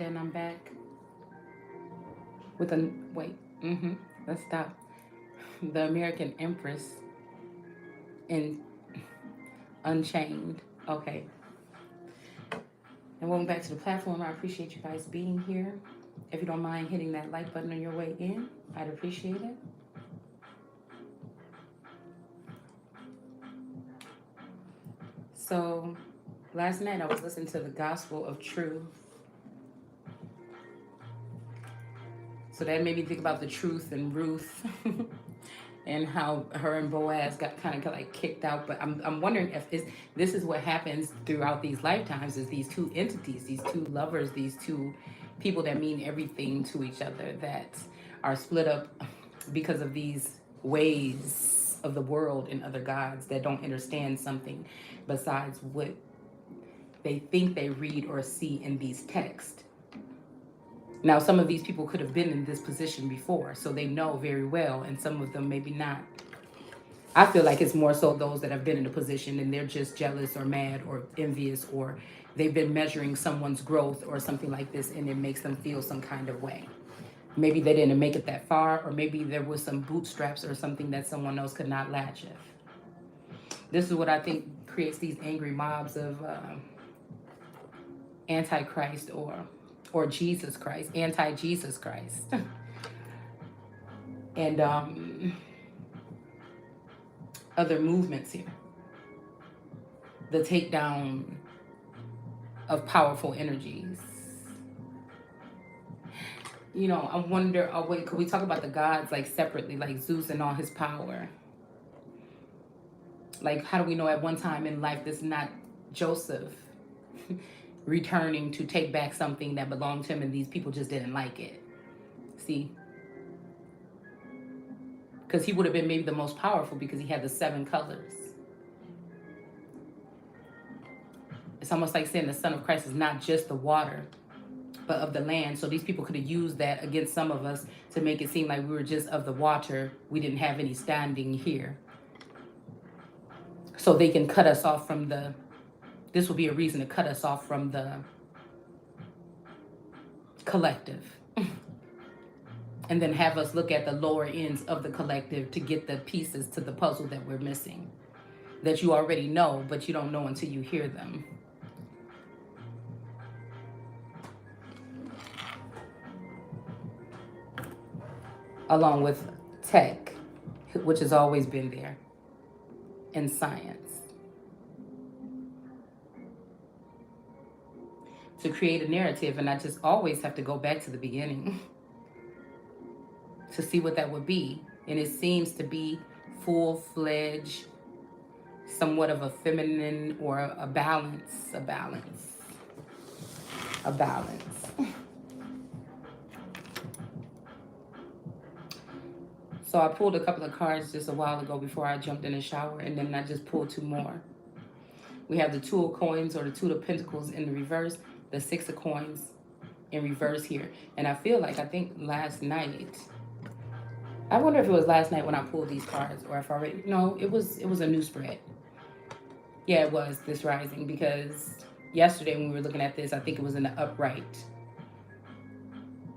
and I'm back with a wait. Let's stop. The American Empress in Unchained. Okay. And welcome back to the platform. I appreciate you guys being here. If you don't mind hitting that like button on your way in, I'd appreciate it. So, last night I was listening to the Gospel of Truth. So that made me think about the truth and Ruth and how her and Boaz got kind of like kicked out. But I'm wondering if this is what happens throughout these lifetimes, is these two entities, these two lovers, these two people that mean everything to each other, that are split up because of these ways of the world and other gods that don't understand something besides what they think they read or see in these texts. Now, some of these people could have been in this position before, so they know very well, and some of them maybe not. I feel like it's more so those that have been in a position and they're just jealous or mad or envious, or they've been measuring someone's growth or something like this, and it makes them feel some kind of way. Maybe they didn't make it that far, or maybe there was some bootstraps or something that someone else could not latch with. This is what I think creates these angry mobs of Antichrist or Jesus Christ, anti-Jesus Christ. And other movements here. The takedown of powerful energies. You know, I wonder, oh wait, could we talk about the gods like separately, like Zeus and all his power? Like, how do we know at one time in life this is not Joseph returning to take back something that belonged to him and these people just didn't like it? See? Because he would have been maybe the most powerful because he had the 7 colors. It's almost like saying the Son of Christ is not just the water, but of the land. So these people could have used that against some of us to make it seem like we were just of the water. We didn't have any standing here. So they can cut us off from this will be a reason to cut us off from the collective. And then have us look at the lower ends of the collective to get the pieces to the puzzle that we're missing. That you already know, but you don't know until you hear them. Along with tech, which has always been there, and science. To create a narrative, and I just always have to go back to the beginning to see what that would be. And it seems to be full-fledged, somewhat of a feminine or a balance. So I pulled a couple of cards just a while ago before I jumped in the shower, and then I just pulled 2 more. We have the 2 of coins or the 2 of pentacles in the reverse, the 6 of coins in reverse here. And I think last night, I wonder if it was last night when I pulled these cards, or if I already, no, it was a new spread. Yeah, it was this rising, because yesterday when we were looking at this, I think it was in the upright,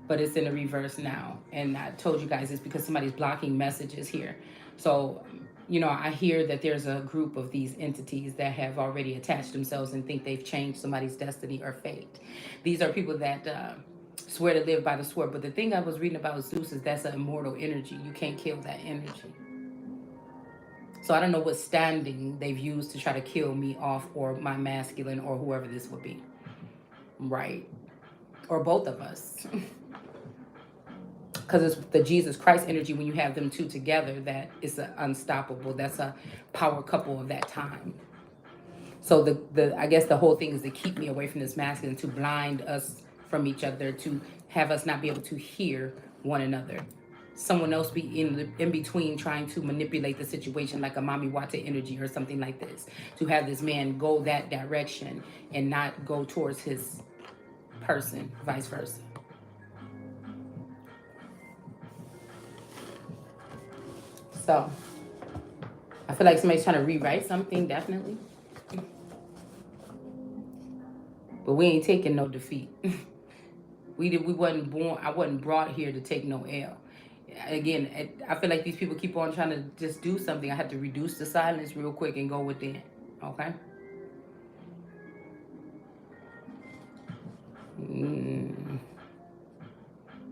but it's in the reverse now. And I told you guys it's because somebody's blocking messages here. So, you know, I hear that there's a group of these entities that have already attached themselves and think they've changed somebody's destiny or fate. These are people that swear to live by the sword. But the thing I was reading about Zeus is that's an immortal energy. You can't kill that energy. So I don't know what standing they've used to try to kill me off, or my masculine, or whoever this would be. Right? Or both of us. Because it's the Jesus Christ energy, when you have them 2 together, that is unstoppable. That's a power couple of that time. So I guess the whole thing is to keep me away from this masculine, to blind us from each other, to have us not be able to hear one another. Someone else be in between trying to manipulate the situation, like a Mami Wate energy or something like this, to have this man go that direction and not go towards his person, vice versa. So I feel like somebody's trying to rewrite something, definitely. But we ain't taking no defeat. We wasn't born. I wasn't brought here to take no L. Again, I feel like these people keep on trying to just do something. I have to reduce the silence real quick and go within. Okay. Mm.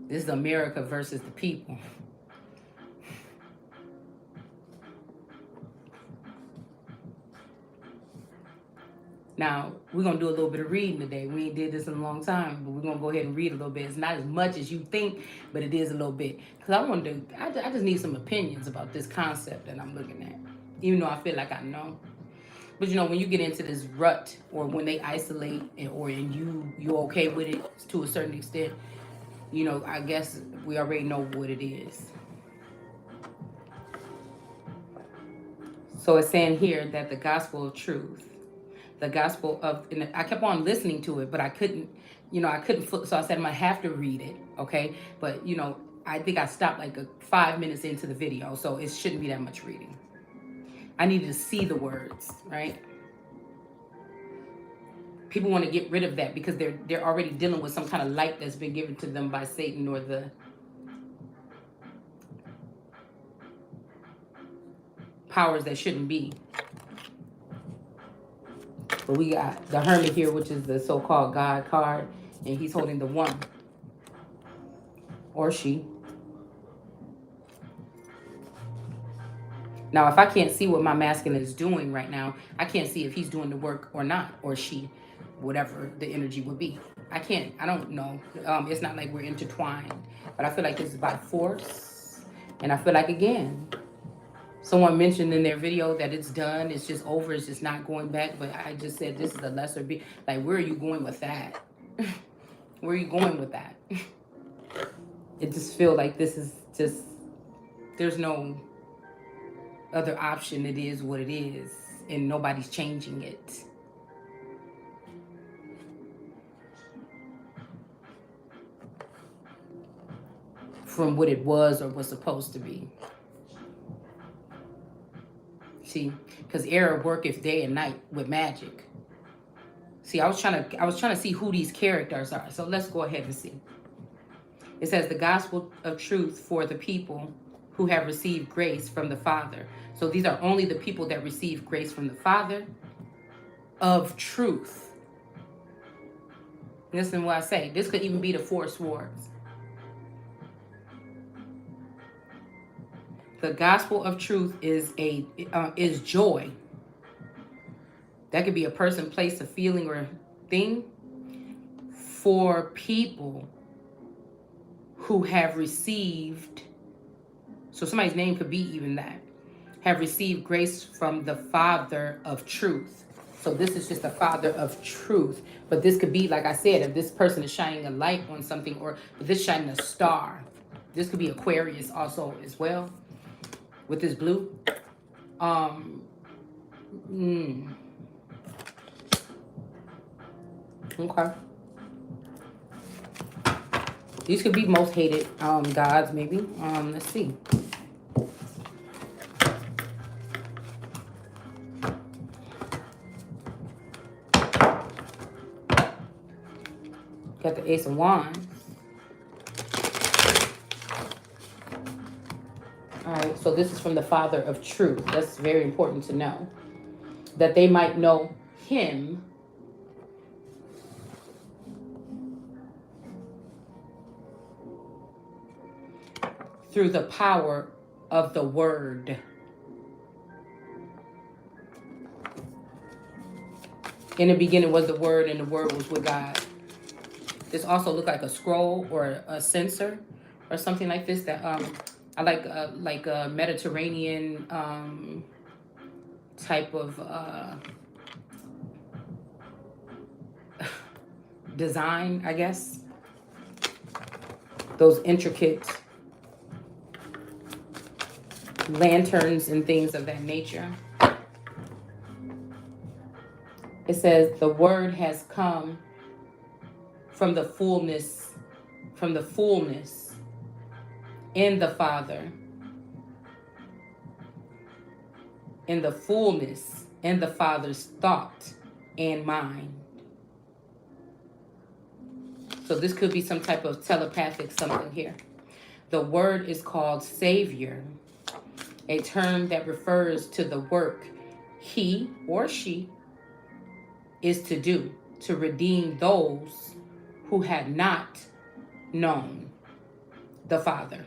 This is America versus the people. Now, we're going to do a little bit of reading today. We ain't did this in a long time, but we're going to go ahead and read a little bit. It's not as much as you think, but it is a little bit. Because I just need some opinions about this concept that I'm looking at. Even though I feel like I know. But you know, when you get into this rut, or when they isolate, and you okay with it to a certain extent, you know, I guess we already know what it is. So it's saying here that the gospel of truth, the gospel of, and I kept on listening to it, but I couldn't, I couldn't, so I said I'm gonna have to read it, okay? But I think I stopped like 5 minutes into the video, so it shouldn't be that much reading. I needed to see the words, right? People want to get rid of that because they're already dealing with some kind of light that's been given to them by Satan or the powers that shouldn't be. But we got the Hermit here, which is the so-called God card, and he's holding the one, or she. Now, if I can't see what my masculine is doing right now, I can't see if he's doing the work or not, or she, whatever the energy would be. I don't know. It's not like we're intertwined, but I feel like this is by force. And I feel like, again, someone mentioned in their video that it's done, it's just over, it's just not going back. But I just said this is a lesser be. Like, where are you going with that? Where are you going with that? It just feels like this is just, there's no other option. It is what it is, and nobody's changing it. From what it was or was supposed to be. See, because error worketh day and night with magic. See, I was trying to see who these characters are. So let's go ahead and see. It says the gospel of truth for the people who have received grace from the Father. So these are only the people that receive grace from the Father of truth. Listen to what I say. This could even be the four swords. The gospel of truth is joy. That could be a person, place, a feeling, or thing for people who have received. So somebody's name could be even that. Have received grace from the Father of truth. So this is just the Father of truth. But this could be, like I said, if this person is shining a light on something, or if this shining a star. This could be Aquarius also as well. With this blue. Okay. These could be most hated gods, maybe. Let's see. Got the Ace of Wands. All right, so this is from the Father of truth. That's very important to know. That they might know him through the power of the word. In the beginning was the word, and the word was with God. This also looked like a scroll or a censer or something like this. That I like a Mediterranean type of design, I guess. Those intricate lanterns and things of that nature. It says the word has come from the fullness in the Father, in the fullness in the Father's thought and mind. So this could be some type of telepathic something here. The word is called savior, a term that refers to the work he or she is to do to redeem those who had not known the Father.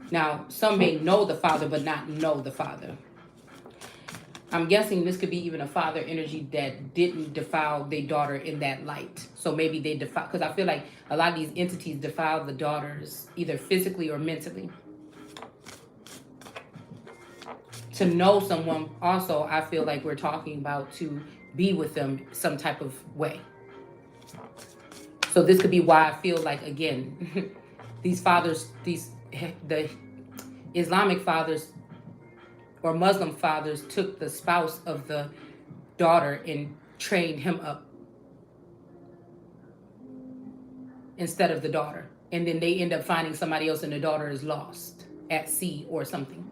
Now, some may know the Father, but not know the Father. I'm guessing this could be even a father energy that didn't defile their daughter in that light. So maybe they defile, because I feel like a lot of these entities defile the daughters either physically or mentally. To know someone, also, I feel like we're talking about to be with them some type of way. So this could be why I feel like, again, these fathers, the Islamic fathers or Muslim fathers took the spouse of the daughter and trained him up instead of the daughter. And then they end up finding somebody else and the daughter is lost at sea or something.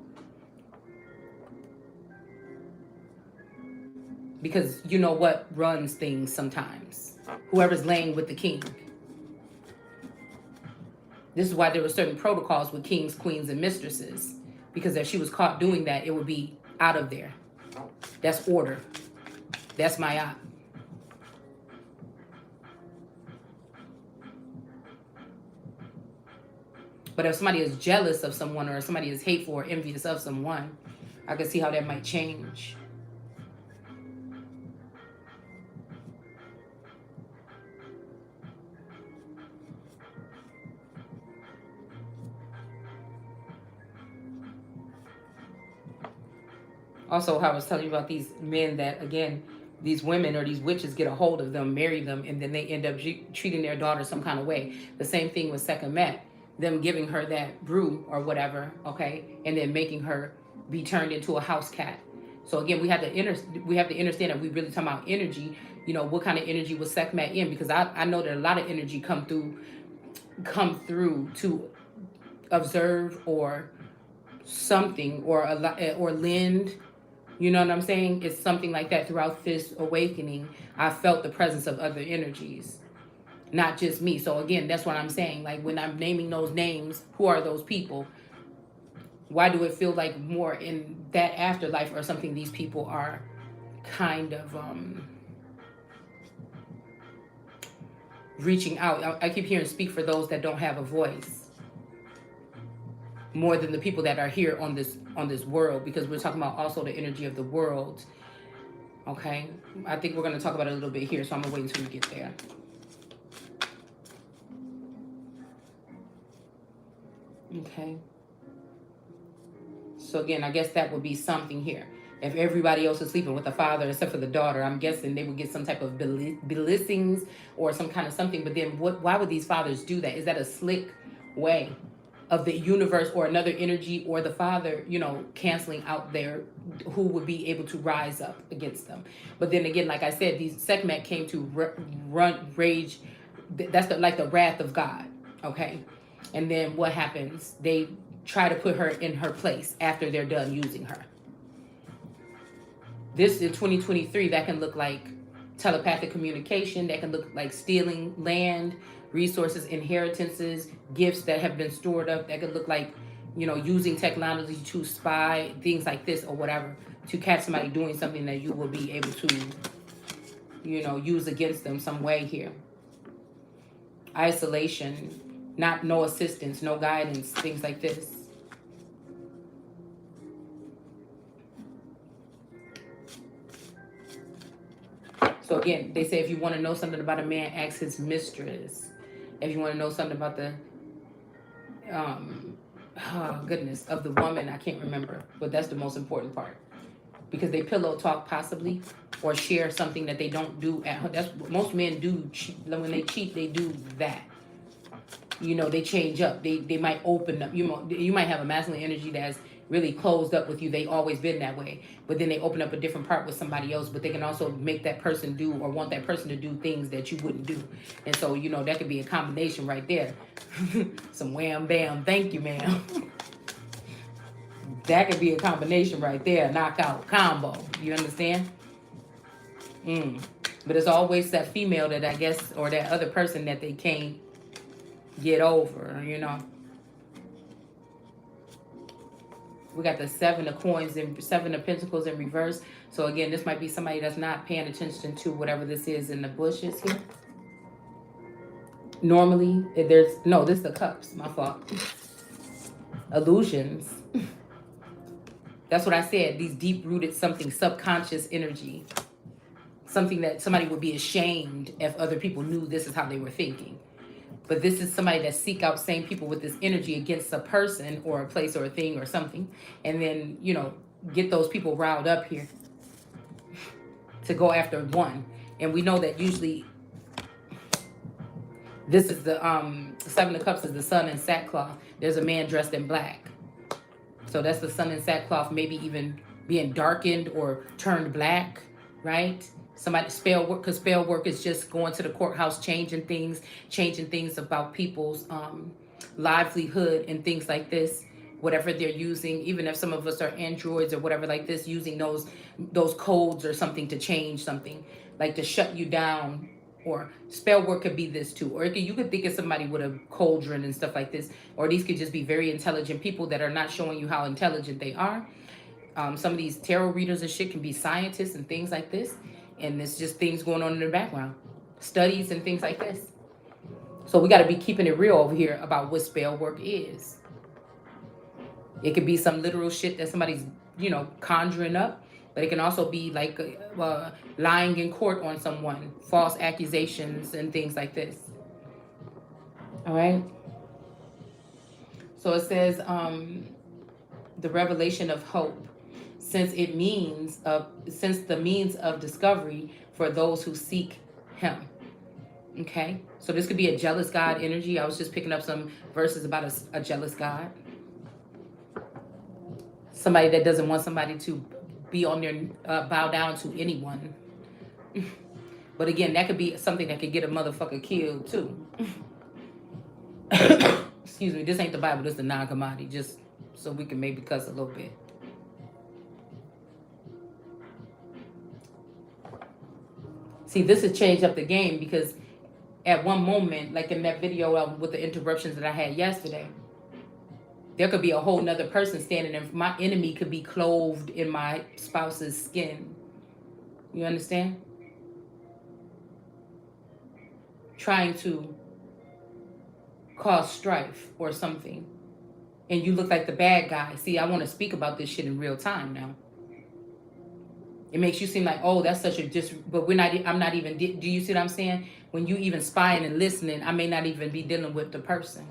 Because you know what runs things sometimes. Whoever's laying with the king. This is why there were certain protocols with kings, queens, and mistresses. Because if she was caught doing that, it would be out of there. That's order. That's my op. But if somebody is jealous of someone, or if somebody is hateful or envious of someone, I can see how that might change. Also, how I was telling you about these men that, again, these women or these witches get a hold of them, marry them, and then they end up treating their daughter some kind of way. The same thing with Sekhmet, them giving her that brew or whatever, okay, and then making her be turned into a house cat. So again, we have to understand that we really talking about energy. You know, what kind of energy was Sekhmet in? Because I know that a lot of energy come through to observe or something or lend. You know what I'm saying? It's something like that. Throughout this awakening, I felt the presence of other energies, not just me. So again, that's what I'm saying. Like when I'm naming those names, who are those people? Why do it feel like more in that afterlife or something these people are kind of reaching out? I keep hearing speak for those that don't have a voice. More than the people that are here on this world, because we're talking about also the energy of the world. Okay, I think we're going to talk about it a little bit here, so I'm gonna wait until we get there. Okay, so again, I guess that would be something here. If everybody else is sleeping with the father except for the daughter, I'm guessing they would get some type of belissings or some kind of something. But then why would these fathers do that? Is that a slick way of the universe or another energy or the father, you know, canceling out their who would be able to rise up against them? But then again, like I said, these Sekhmet came to rage. That's like the wrath of God. Okay. And then what happens? They try to put her in her place after they're done using her. This in 2023, that can look like telepathic communication. That can look like stealing land, resources, inheritances, gifts that have been stored up. That could look like, you know, using technology to spy, things like this or whatever, to catch somebody doing something that you will be able to, you know, use against them some way here. Isolation, no assistance, no guidance, things like this. So again, they say if you want to know something about a man, ask his mistress. If you want to know something about the, of the woman, I can't remember, but that's the most important part. Because they pillow talk possibly, or share something that they don't do at home. That's what most men do. When they cheat, they do that. You know, they change up. They might open up. You might have a masculine energy that's really closed up with you. They always been that way. But then they open up a different part with somebody else. But they can also make that person do or want that person to do things that you wouldn't do. And so, you know, that could be a combination right there. Some wham, bam, thank you, ma'am. That could be a combination right there. Knockout combo. You understand? But it's always that female that I guess, or that other person that they can't get over, you know. We got the 7 of coins and 7 of pentacles in reverse. So again, this might be somebody that's not paying attention to whatever this is in the bushes here. Normally, there's no, this is the cups, my fault. Illusions. That's what I said. These deep-rooted something, subconscious energy. Something that somebody would be ashamed if other people knew this is how they were thinking. But this is somebody that seek out same people with this energy against a person or a place or a thing or something. And then, you know, get those people riled up here to go after one. And we know that usually this is the 7 of Cups is the sun in sackcloth. There's a man dressed in black. So that's the sun in sackcloth, maybe even being darkened or turned black, right? Somebody spell work, because spell work is just going to the courthouse, changing things about people's livelihood and things like this, whatever they're using. Even if some of us are androids or whatever like this, using those codes or something to change something, like to shut you down. Or spell work could be this too. Or you could think of somebody with a cauldron and stuff like this. Or these could just be very intelligent people that are not showing you how intelligent they are. Some of these tarot readers and shit can be scientists and things like this. And it's just things going on in the background. Studies and things like this. So we got to be keeping it real over here about what spell work is. It could be some literal shit that somebody's, you know, conjuring up. But it can also be like lying in court on someone, false accusations and things like this. All right. So it says the revelation of hope, since the means of discovery for those who seek him. Okay. So this could be a jealous God energy. I was just picking up some verses about a jealous God. Somebody that doesn't want somebody to be on their bow down to anyone. But again, that could be something that could get a motherfucker killed too. Excuse me, this ain't the Bible, this is the Nag Hammadi, just so we can maybe cuss a little bit. See, this has changed up the game, because at one moment, like in that video with the interruptions that I had yesterday, there could be a whole nother person standing there. My enemy could be clothed in my spouse's skin. You understand? Trying to cause strife or something. And you look like the bad guy. See, I want to speak about this shit in real time now. It makes you seem like, oh, that's such a but I'm not even, do you see what I'm saying? When you even spying and listening, I may not even be dealing with the person.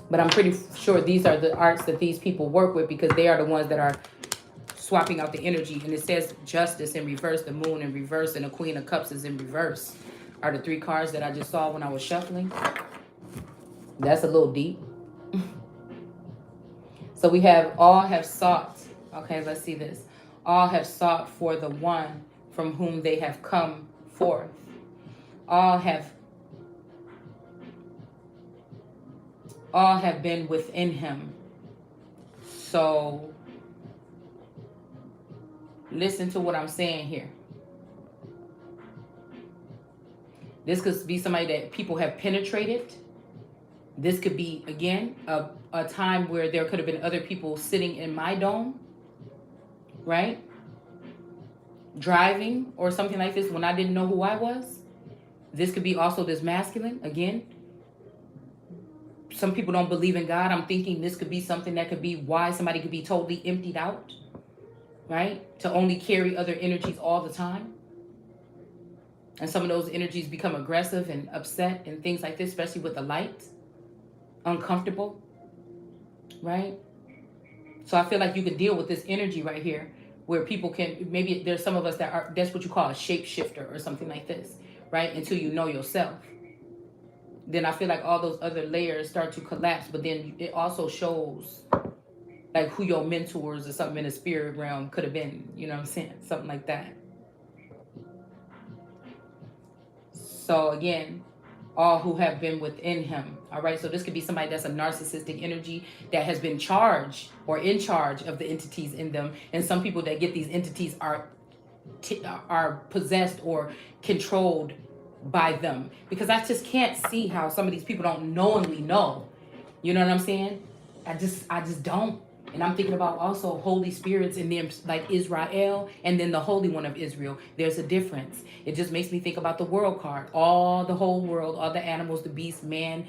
But I'm pretty sure these are the arts that these people work with, because they are the ones that are swapping out the energy. And it says justice in reverse, the moon in reverse, and the Queen of Cups is in reverse. Are the 3 cards that I just saw when I was shuffling. That's a little deep. So we have all have sought. Okay, let's see this. All have sought for the one from whom they have come forth. All have been within him. So listen to what I'm saying here. This could be somebody that people have penetrated. This could be, again, a time where there could have been other people sitting in my dome, right? Driving or something like this when I didn't know who I was. This could be also this masculine, again. Some people don't believe in God. I'm thinking this could be something that could be why somebody could be totally emptied out, right? To only carry other energies all the time. And some of those energies become aggressive and upset and things like this, especially with the light. Uncomfortable, right? So I feel like you can deal with this energy right here, where people can, maybe there's some of us that are, that's what you call a shapeshifter or something like this, right? Until you know yourself. Then I feel like all those other layers start to collapse, but then it also shows like who your mentors or something in the spirit realm could have been, you know what I'm saying? Something like that. So again, all who have been within him. All right, so this could be somebody that's a narcissistic energy that has been charged or in charge of the entities in them. And some people that get these entities are possessed or controlled by them, because I just can't see how some of these people don't knowingly know. You know what I'm saying? I just don't. And I'm thinking about also Holy Spirits and them, like Israel and then the Holy One of Israel. There's a difference. It just makes me think about the world card. All the whole world, all the animals, the beast, man,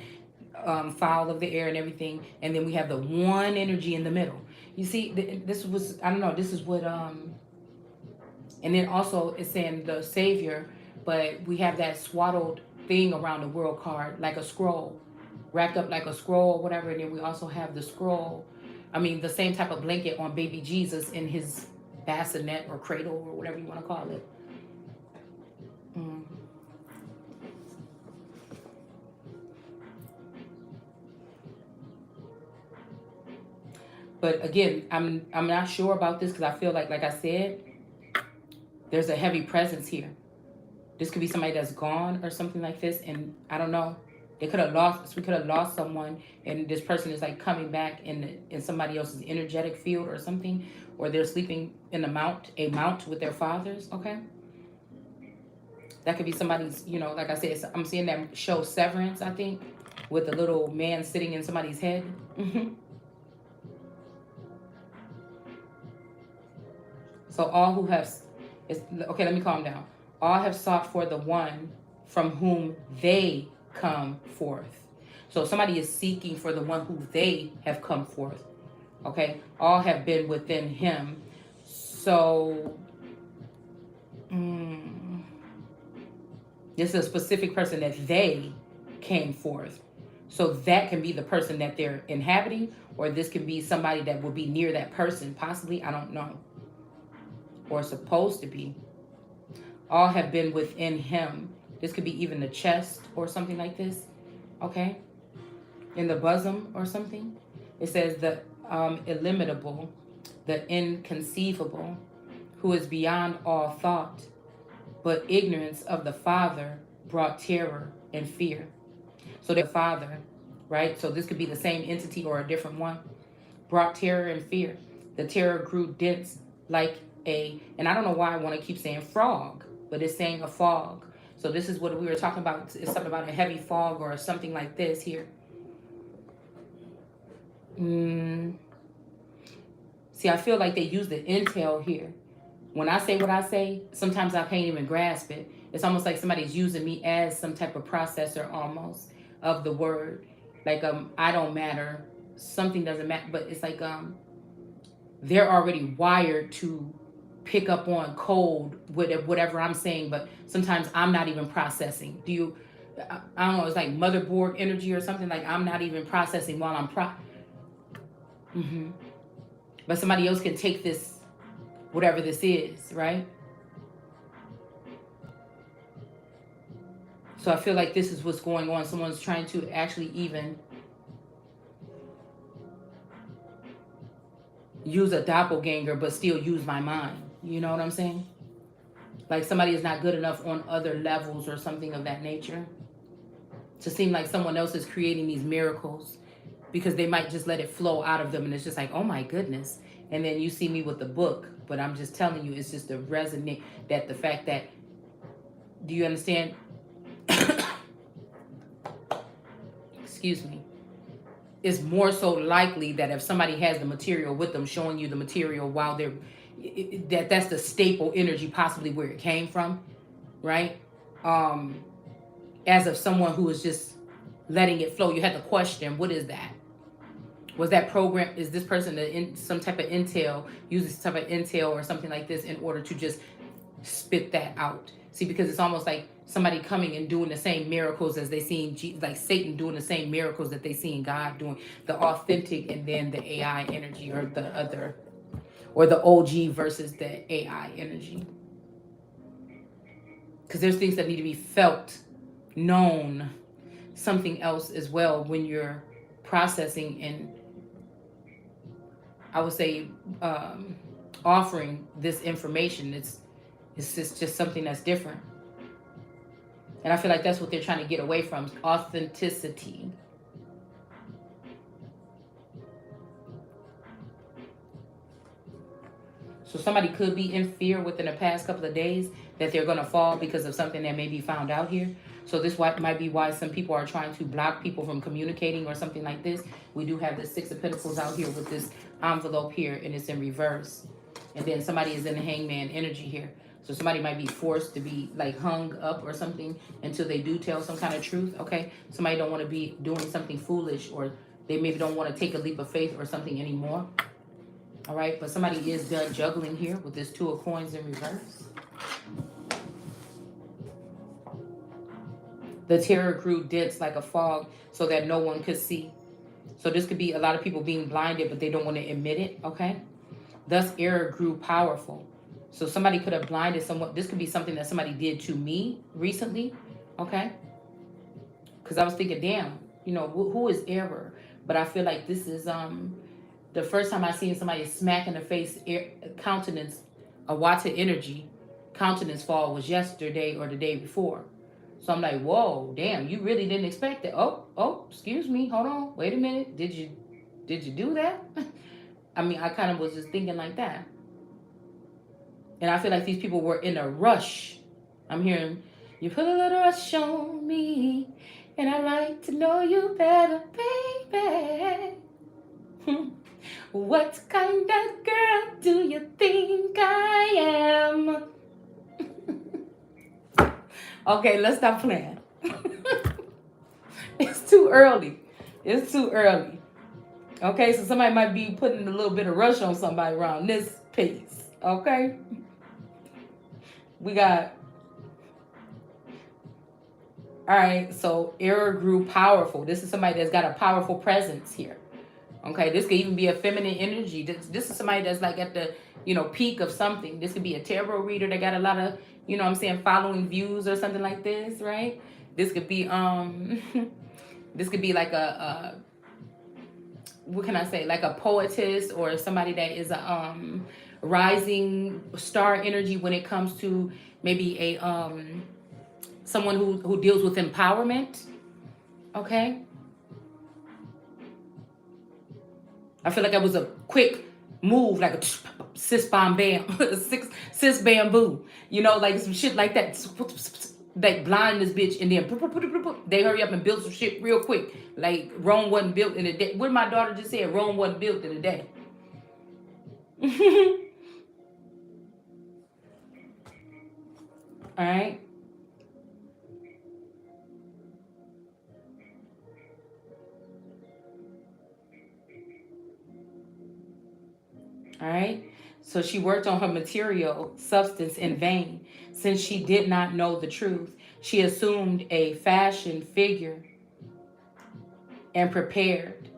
fowl of the air and everything. And then we have the one energy in the middle. You see, this was, I don't know, this is what, and then also it's saying the Savior, but we have that swaddled thing around the world card, like a scroll, wrapped up like a scroll or whatever. And then we also have the scroll, I mean, the same type of blanket on baby Jesus in his bassinet or cradle or whatever you want to call it. Mm. But again, I'm not sure about this because I feel like I said, there's a heavy presence here. This could be somebody that's gone or something like this, and I don't know. They could have lost. We could have lost someone, and this person is like coming back in somebody else's energetic field or something, or they're sleeping in a mount with their fathers. Okay, that could be somebody's. You know, like I said, I'm seeing that show Severance. I think with the little man sitting in somebody's head. So all who have, okay, let me calm down. All have sought for the one from whom they come forth. So somebody is seeking for the one who they have come forth. Okay, all have been within him. So this is a specific person that they came forth. So that can be the person that they're inhabiting, or this can be somebody that will be near that person, possibly, I don't know, or supposed to be. All have been within him. This could be even the chest or something like this. Okay, in the bosom or something. It says the illimitable, the inconceivable, who is beyond all thought, but ignorance of the Father brought terror and fear. So the Father, right? So this could be the same entity or a different one, brought terror and fear. The terror grew dense like and I don't know why I want to keep saying frog, but it's saying a fog. So this is what we were talking about. It's something about a heavy fog or something like this here. See, I feel like they use the intel here. When I say what I say, sometimes I can't even grasp it. It's almost like somebody's using me as some type of processor almost of the word. Like I don't matter. Something doesn't matter. But it's like they're already wired to pick up on code with whatever I'm saying, but sometimes I'm not even processing. I don't know, it's like motherboard energy or something, like I'm not even processing while I'm but somebody else can take this, whatever this is, right? So I feel like this is what's going on. Someone's trying to actually even use a doppelganger but still use my mind. You know what I'm saying? Like somebody is not good enough on other levels or something of that nature to seem like someone else is creating these miracles, because they might just let it flow out of them and it's just like, oh my goodness. And then you see me with the book, but I'm just telling you, it's just a resonate that the fact that, do you understand? Excuse me. It's more so likely that if somebody has the material with them, showing you the material while they're, that's the staple energy, possibly where it came from, right? As of someone who is just letting it flow. You have to question, what is that? Was that program, is this person some type of intel, uses some type of intel or something like this in order to just spit that out? See, because it's almost like somebody coming and doing the same miracles as they seen, like Satan doing the same miracles that they seen God doing, the authentic and then the AI energy, or the other, or the OG versus the AI energy. Because there's things that need to be felt, known, something else as well when you're processing and, I would say, offering this information. It's just something that's different. And I feel like that's what they're trying to get away from, authenticity. So somebody could be in fear within the past couple of days that they're going to fall because of something that may be found out here. So this might be why some people are trying to block people from communicating or something like this. We do have the Six of Pentacles out here with this envelope here, and it's in reverse. And then somebody is in the Hangman energy here. So somebody might be forced to be like hung up or something until they do tell some kind of truth, okay? Somebody don't want to be doing something foolish, or they maybe don't want to take a leap of faith or something anymore. All right, but somebody is done juggling here with this Two of Coins in reverse. The terror grew dense like a fog so that no one could see. So this could be a lot of people being blinded, but they don't want to admit it, okay? Thus, error grew powerful. So somebody could have blinded someone. This could be something that somebody did to me recently, okay? Because I was thinking, damn, you know, who is error? But I feel like this is the first time I seen somebody smack in the face countenance, a Wata energy countenance fall was yesterday or the day before. So I'm like, whoa, damn, you really didn't expect that. Oh, excuse me, hold on, wait a minute. Did you do that? I mean, I kind of was just thinking like that. And I feel like these people were in a rush. I'm hearing, you put a little rush on me, and I like to know you better, baby. What kind of girl do you think I am? Okay, let's stop playing. It's too early. It's too early. Okay, so somebody might be putting a little bit of rush on somebody around this piece. Okay? We got... Alright, so error grew powerful. This is somebody that's got a powerful presence here. Okay, this could even be a feminine energy. This is somebody that's like at the, you know, peak of something. This could be a tarot reader that got a lot of, you know what I'm saying, following views or something like this, right? This could be this could be like a what can I say, like a poetess or somebody that is a rising star energy when it comes to maybe a someone who deals with empowerment. Okay, I feel like that was a quick move, like a sis bam bam, sis bamboo, you know, like some shit like that. Like blind this bitch, and then they hurry up and build some shit real quick. Like Rome wasn't built in a day. What my daughter just said, Rome wasn't built in a day. All right. All right. So she worked on her material substance in vain. Since she did not know the truth, she assumed a fashion figure and prepared.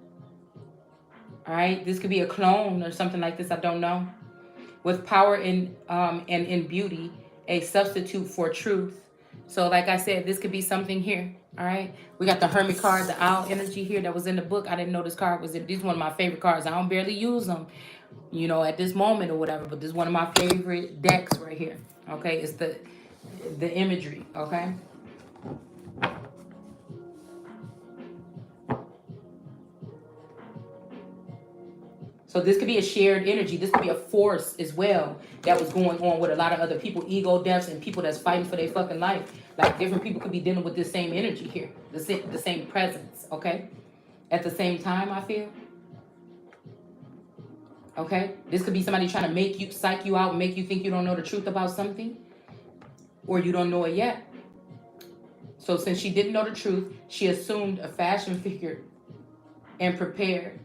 All right. This could be a clone or something like this. I don't know. With power and in beauty, a substitute for truth. So like I said, this could be something here. All right. We got the Hermit card, the Owl energy here that was in the book. I didn't know this card was in. This is one of my favorite cards. I don't barely use them, you know, at this moment or whatever, but this is one of my favorite decks right here. Okay, it's the imagery. Okay, so this could be a shared energy. This could be a force as well that was going on with a lot of other people, ego deaths, and people that's fighting for their fucking life. Like different people could be dealing with this same energy here, the same presence. Okay, at the same time, I feel. Okay, this could be somebody trying to make you, psych you out, make you think you don't know the truth about something, or you don't know it yet. So since she didn't know the truth, she assumed a fashion figure and prepared.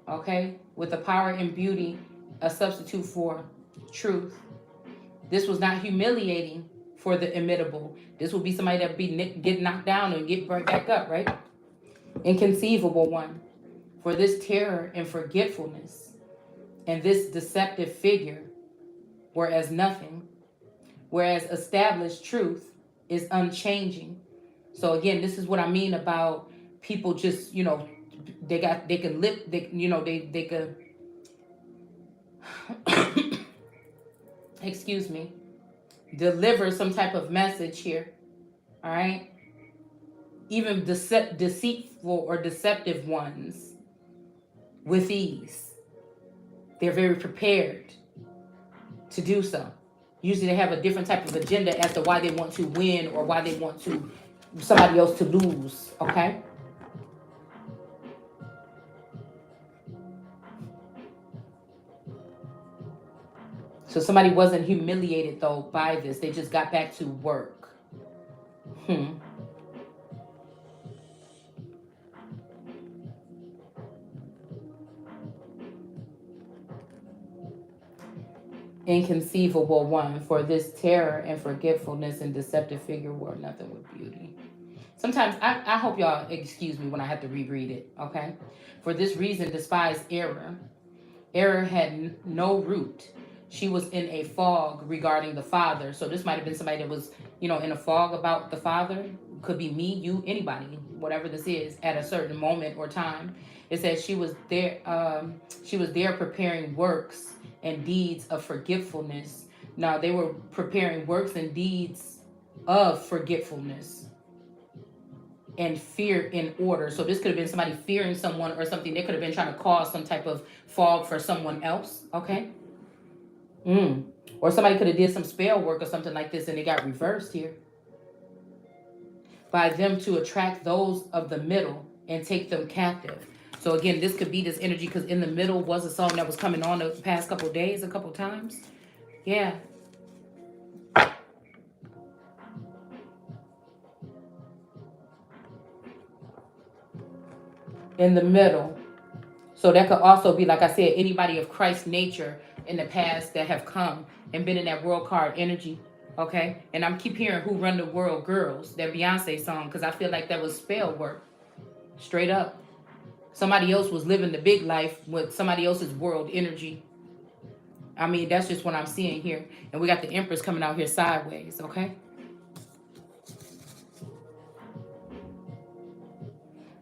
Okay, with the power and beauty, a substitute for truth. This was not humiliating for the imitable. This would be somebody that get knocked down and get right back up, right? Inconceivable one. For this terror and forgetfulness and this deceptive figure were as nothing, whereas established truth is unchanging. So again, this is what I mean about people just, you know, they can lip, they could, excuse me, deliver some type of message here. All right. Even deceitful or deceptive ones with ease. They're very prepared. to do so. Usually they have a different type of agenda as to why they want to win or why they want to somebody else to lose, okay? So somebody wasn't humiliated though by this. They just got back to work. Hmm. Inconceivable one, for this terror and forgetfulness and deceptive figure wore nothing with beauty. Sometimes I hope y'all excuse me when I have to reread it, okay? For this reason, despise error. Error had no root. She was in a fog regarding the Father. So this might have been somebody that was, in a fog about the Father. Could be me, you, anybody, whatever this is, at a certain moment or time. It says she was there. She was there preparing works and deeds of forgetfulness. Now they were preparing works and deeds of forgetfulness and fear in order. So this could have been somebody fearing someone or something. They could have been trying to cause some type of fog for someone else. Okay. Or somebody could have did some spell work or something like this and it got reversed here. By them to attract those of the middle and take them captive. So again, this could be this energy because in the middle was a song that was coming on the past couple of days, a couple times. Yeah. In the middle. So that could also be, like I said, anybody of Christ's nature in the past that have come and been in that world card energy. Okay. And I'm keep hearing Who Run the World Girls, that Beyonce song, because I feel like that was spell work. Straight up. Somebody else was living the big life with somebody else's world energy. I mean, that's just what I'm seeing here. And we got the Empress coming out here sideways, okay?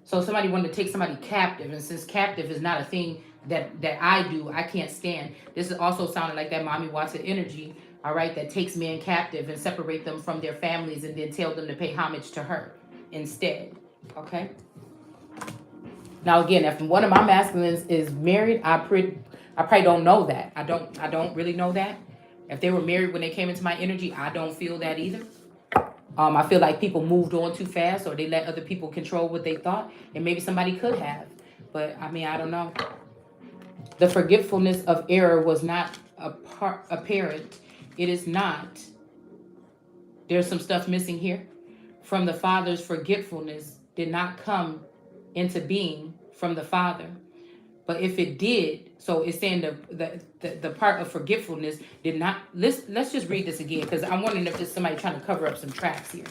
So somebody wanted to take somebody captive, and since captive is not a thing that I do, I can't stand. This is also sounding like that Mommy Watson energy, all right, that takes men captive and separate them from their families and then tell them to pay homage to her instead, okay? Now again, if one of my masculines is married, I probably don't know that. I don't really know that. If they were married when they came into my energy, I don't feel that either. I feel like people moved on too fast or they let other people control what they thought, and maybe somebody could have. But I mean, I don't know. The forgetfulness of error was not apparent. It is not. There's some stuff missing here. From the Father's forgetfulness did not come into being from the Father. But if it did, so it's saying the part of forgetfulness did not. Let's just read this again because I'm wondering if there's somebody trying to cover up some tracks here.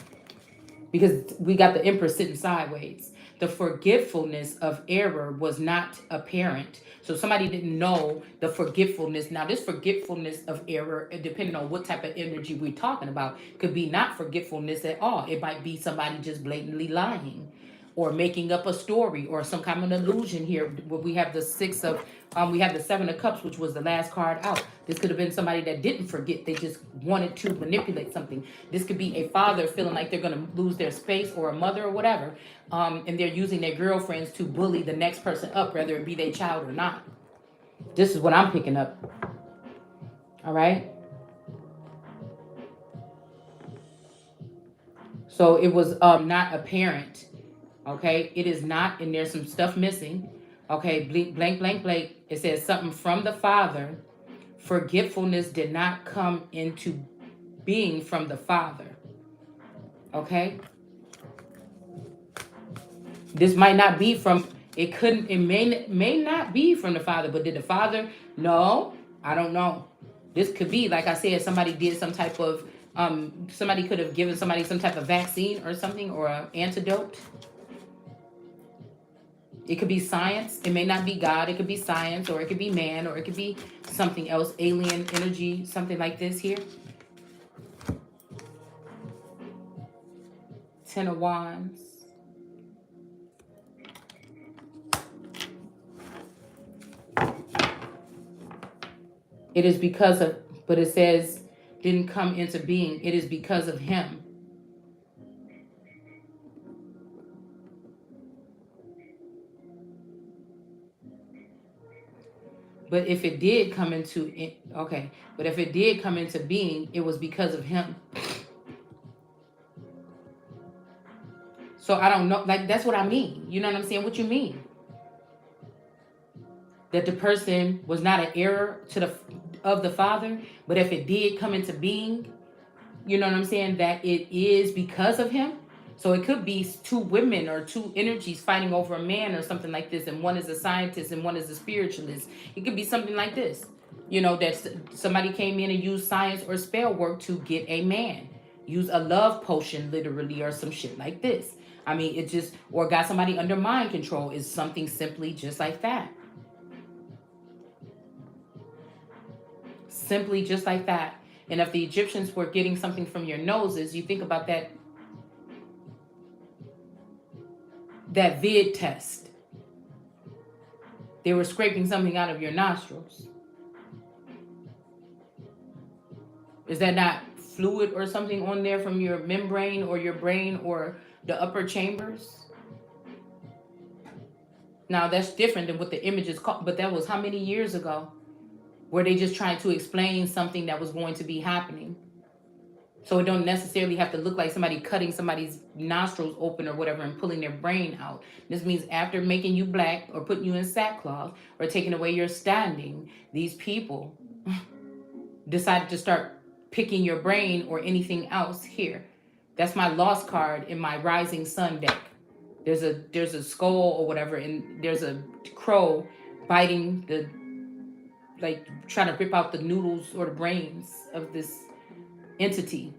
Because we got the Empress sitting sideways. The forgetfulness of error was not apparent. So somebody didn't know the forgetfulness. Now, this forgetfulness of error, depending on what type of energy we're talking about, could be not forgetfulness at all. It might be somebody just blatantly lying or making up a story or some kind of an illusion here. We have the we have the Seven of Cups, which was the last card out. This could have been somebody that didn't forget. They just wanted to manipulate something. This could be a father feeling like they're going to lose their space, or a mother or whatever. And they're using their girlfriends to bully the next person up, whether it be their child or not. This is what I'm picking up. All right. So it was not apparent. Okay. It is not, and there's some stuff missing. Okay. Blank, blank, blank. It says something from the Father. Forgetfulness did not come into being from the Father. Okay. This might not be from, it may not be from the Father, but did the Father? No, I don't know. This could be, like I said, somebody did some type of, somebody could have given somebody some type of vaccine or something, or an antidote. It could be science. It may not be God. It could be science, or it could be man, or it could be something else, alien energy, something like this here. 10 of Wands. It is because of, but it says, didn't come into being. It is because of him. But if it did come into it, okay, but if it did come into being, it was because of him. So I don't know, like that's what I mean. You know what I'm saying? What you mean? That the person was not an heir to the of the father, but if it did come into being, you know what I'm saying, that it is because of him. So it could be two women or two energies fighting over a man or something like this, and one is a scientist and one is a spiritualist. It could be something like this, you know, that somebody came in and used science or spell work to get a man, use a love potion literally or some shit like this. I mean, it just, or got somebody under mind control, is something simply just like that. Simply just like that. And if the Egyptians were getting something from your noses, you think about that vid test. They were scraping something out of your nostrils. Is that not fluid or something on there from your membrane or your brain or the upper chambers? Now that's different than what the image is called, but that was how many years ago? Were they just trying to explain something that was going to be happening? So it don't necessarily have to look like somebody cutting somebody's nostrils open or whatever and pulling their brain out. This means after making you black or putting you in sackcloth or taking away your standing, these people decided to start picking your brain or anything else here. That's my lost card in my rising sun deck. There's a skull or whatever, and there's a crow biting the, like trying to rip out the noodles or the brains of this entity.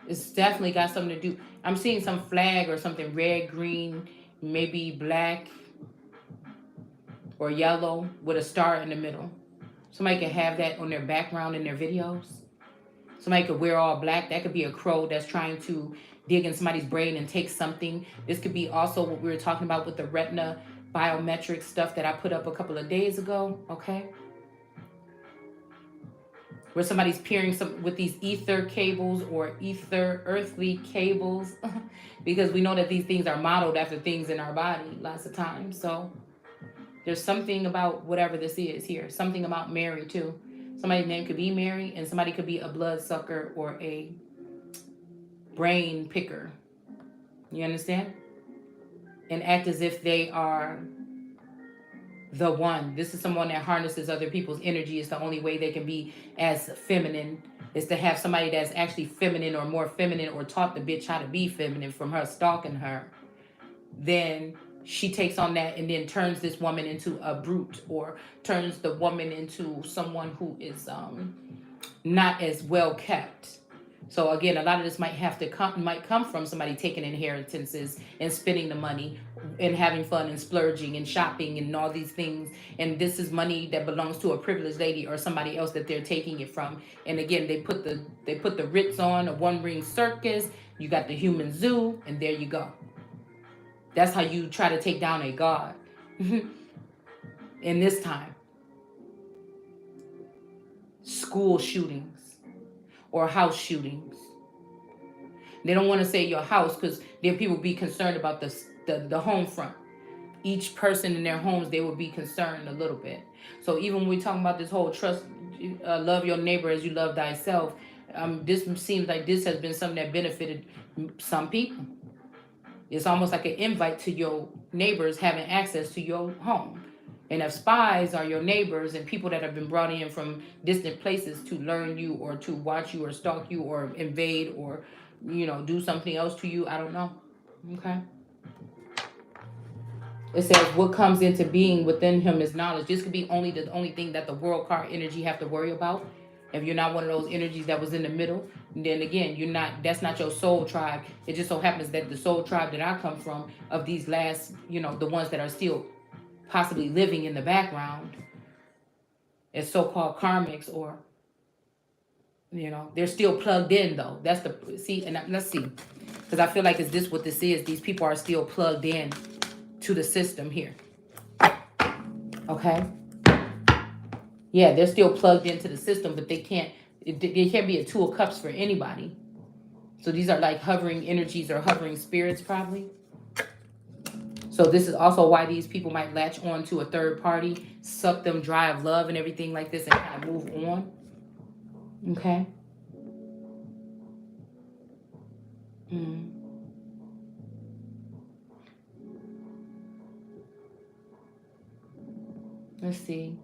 It's definitely got something to do. I'm seeing some flag or something, red, green, maybe black or yellow with a star in the middle. Somebody could have that on their background in their videos. Somebody could wear all black. That could be a crow that's trying to dig in somebody's brain and take something. This could be also what we were talking about with the retina biometric stuff that I put up a couple of days ago, okay? Where somebody's peering some with these ether cables or ether earthly cables, because we know that these things are modeled after things in our body lots of times. So there's something about whatever this is here, something about Mary too. Somebody's name could be Mary, and somebody could be a bloodsucker or a brain picker. You understand? And act as if they are the one. This is someone that harnesses other people's energy. It's the only way they can be as feminine, is to have somebody that's actually feminine or more feminine, or taught the bitch how to be feminine from her stalking her. Then she takes on that and then turns this woman into a brute, or turns the woman into someone who is not as well kept. So again, a lot of this might come from somebody taking inheritances and spending the money and having fun and splurging and shopping and all these things. And this is money that belongs to a privileged lady or somebody else that they're taking it from. And again, they put the Ritz on, a one-ring circus. You got the human zoo, and there you go. That's how you try to take down a god. In this time, school shootings or house shootings. They don't want to say your house because then people be concerned about the home front. Each person in their homes, they would be concerned a little bit. So even when we talking about this whole trust, love your neighbor as you love thyself, this seems like this has been something that benefited some people. It's almost like an invite to your neighbors having access to your home. And if spies are your neighbors and people that have been brought in from distant places to learn you or to watch you or stalk you or invade or, do something else to you, I don't know. Okay. It says what comes into being within him is knowledge. This could be the only thing that the world card energy have to worry about. If you're not one of those energies that was in the middle, then again, that's not your soul tribe. It just so happens that the soul tribe that I come from, of these last, the ones that are still possibly living in the background as so-called karmics, or they're still plugged in though. That's let's see, because I feel like is this what this is? These people are still plugged in to the system here. Okay. Yeah, they're still plugged into the system, but they can't be a Two of Cups for anybody. So these are like hovering energies or hovering spirits probably. So this is also why these people might latch on to a third party, suck them dry of love and everything like this, and kind of move on. Okay. Mm. Let's see.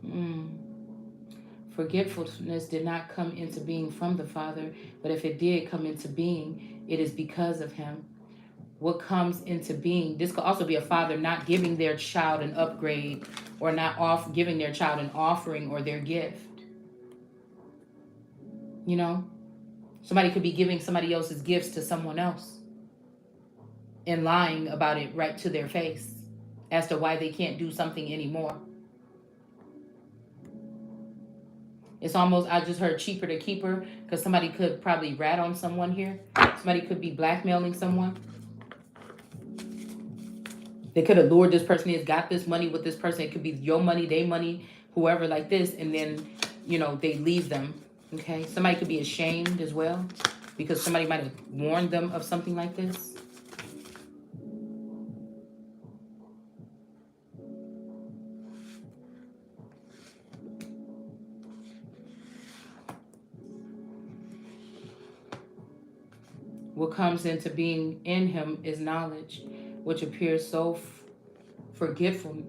Mm. Forgetfulness did not come into being from the Father, but if it did come into being, it is because of him. What comes into being, this could also be a father not giving their child an upgrade, or not giving their child an offering or their gift. You know, somebody could be giving somebody else's gifts to someone else and lying about it right to their face as to why they can't do something anymore. It's almost, I just heard cheaper to keep her, because somebody could probably rat on someone here. Somebody could be blackmailing someone. They could have lured this person in, got this money with this person. It could be your money, their money, whoever like this. And then, they leave them. Okay. Somebody could be ashamed as well because somebody might have warned them of something like this. What comes into being in him is knowledge, which appears so forgetful,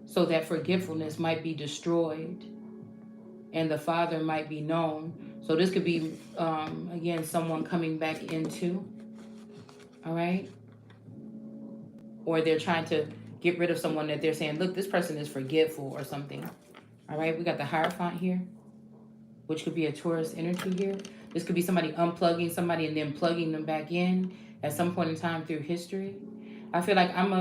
so that forgetfulness might be destroyed and the Father might be known. So this could be, again, someone coming back into, all right? Or they're trying to get rid of someone that they're saying, look, this person is forgetful or something. All right, we got the Hierophant here, which could be a Taurus energy here. This could be somebody unplugging somebody and then plugging them back in at some point in time through history. I feel like I'm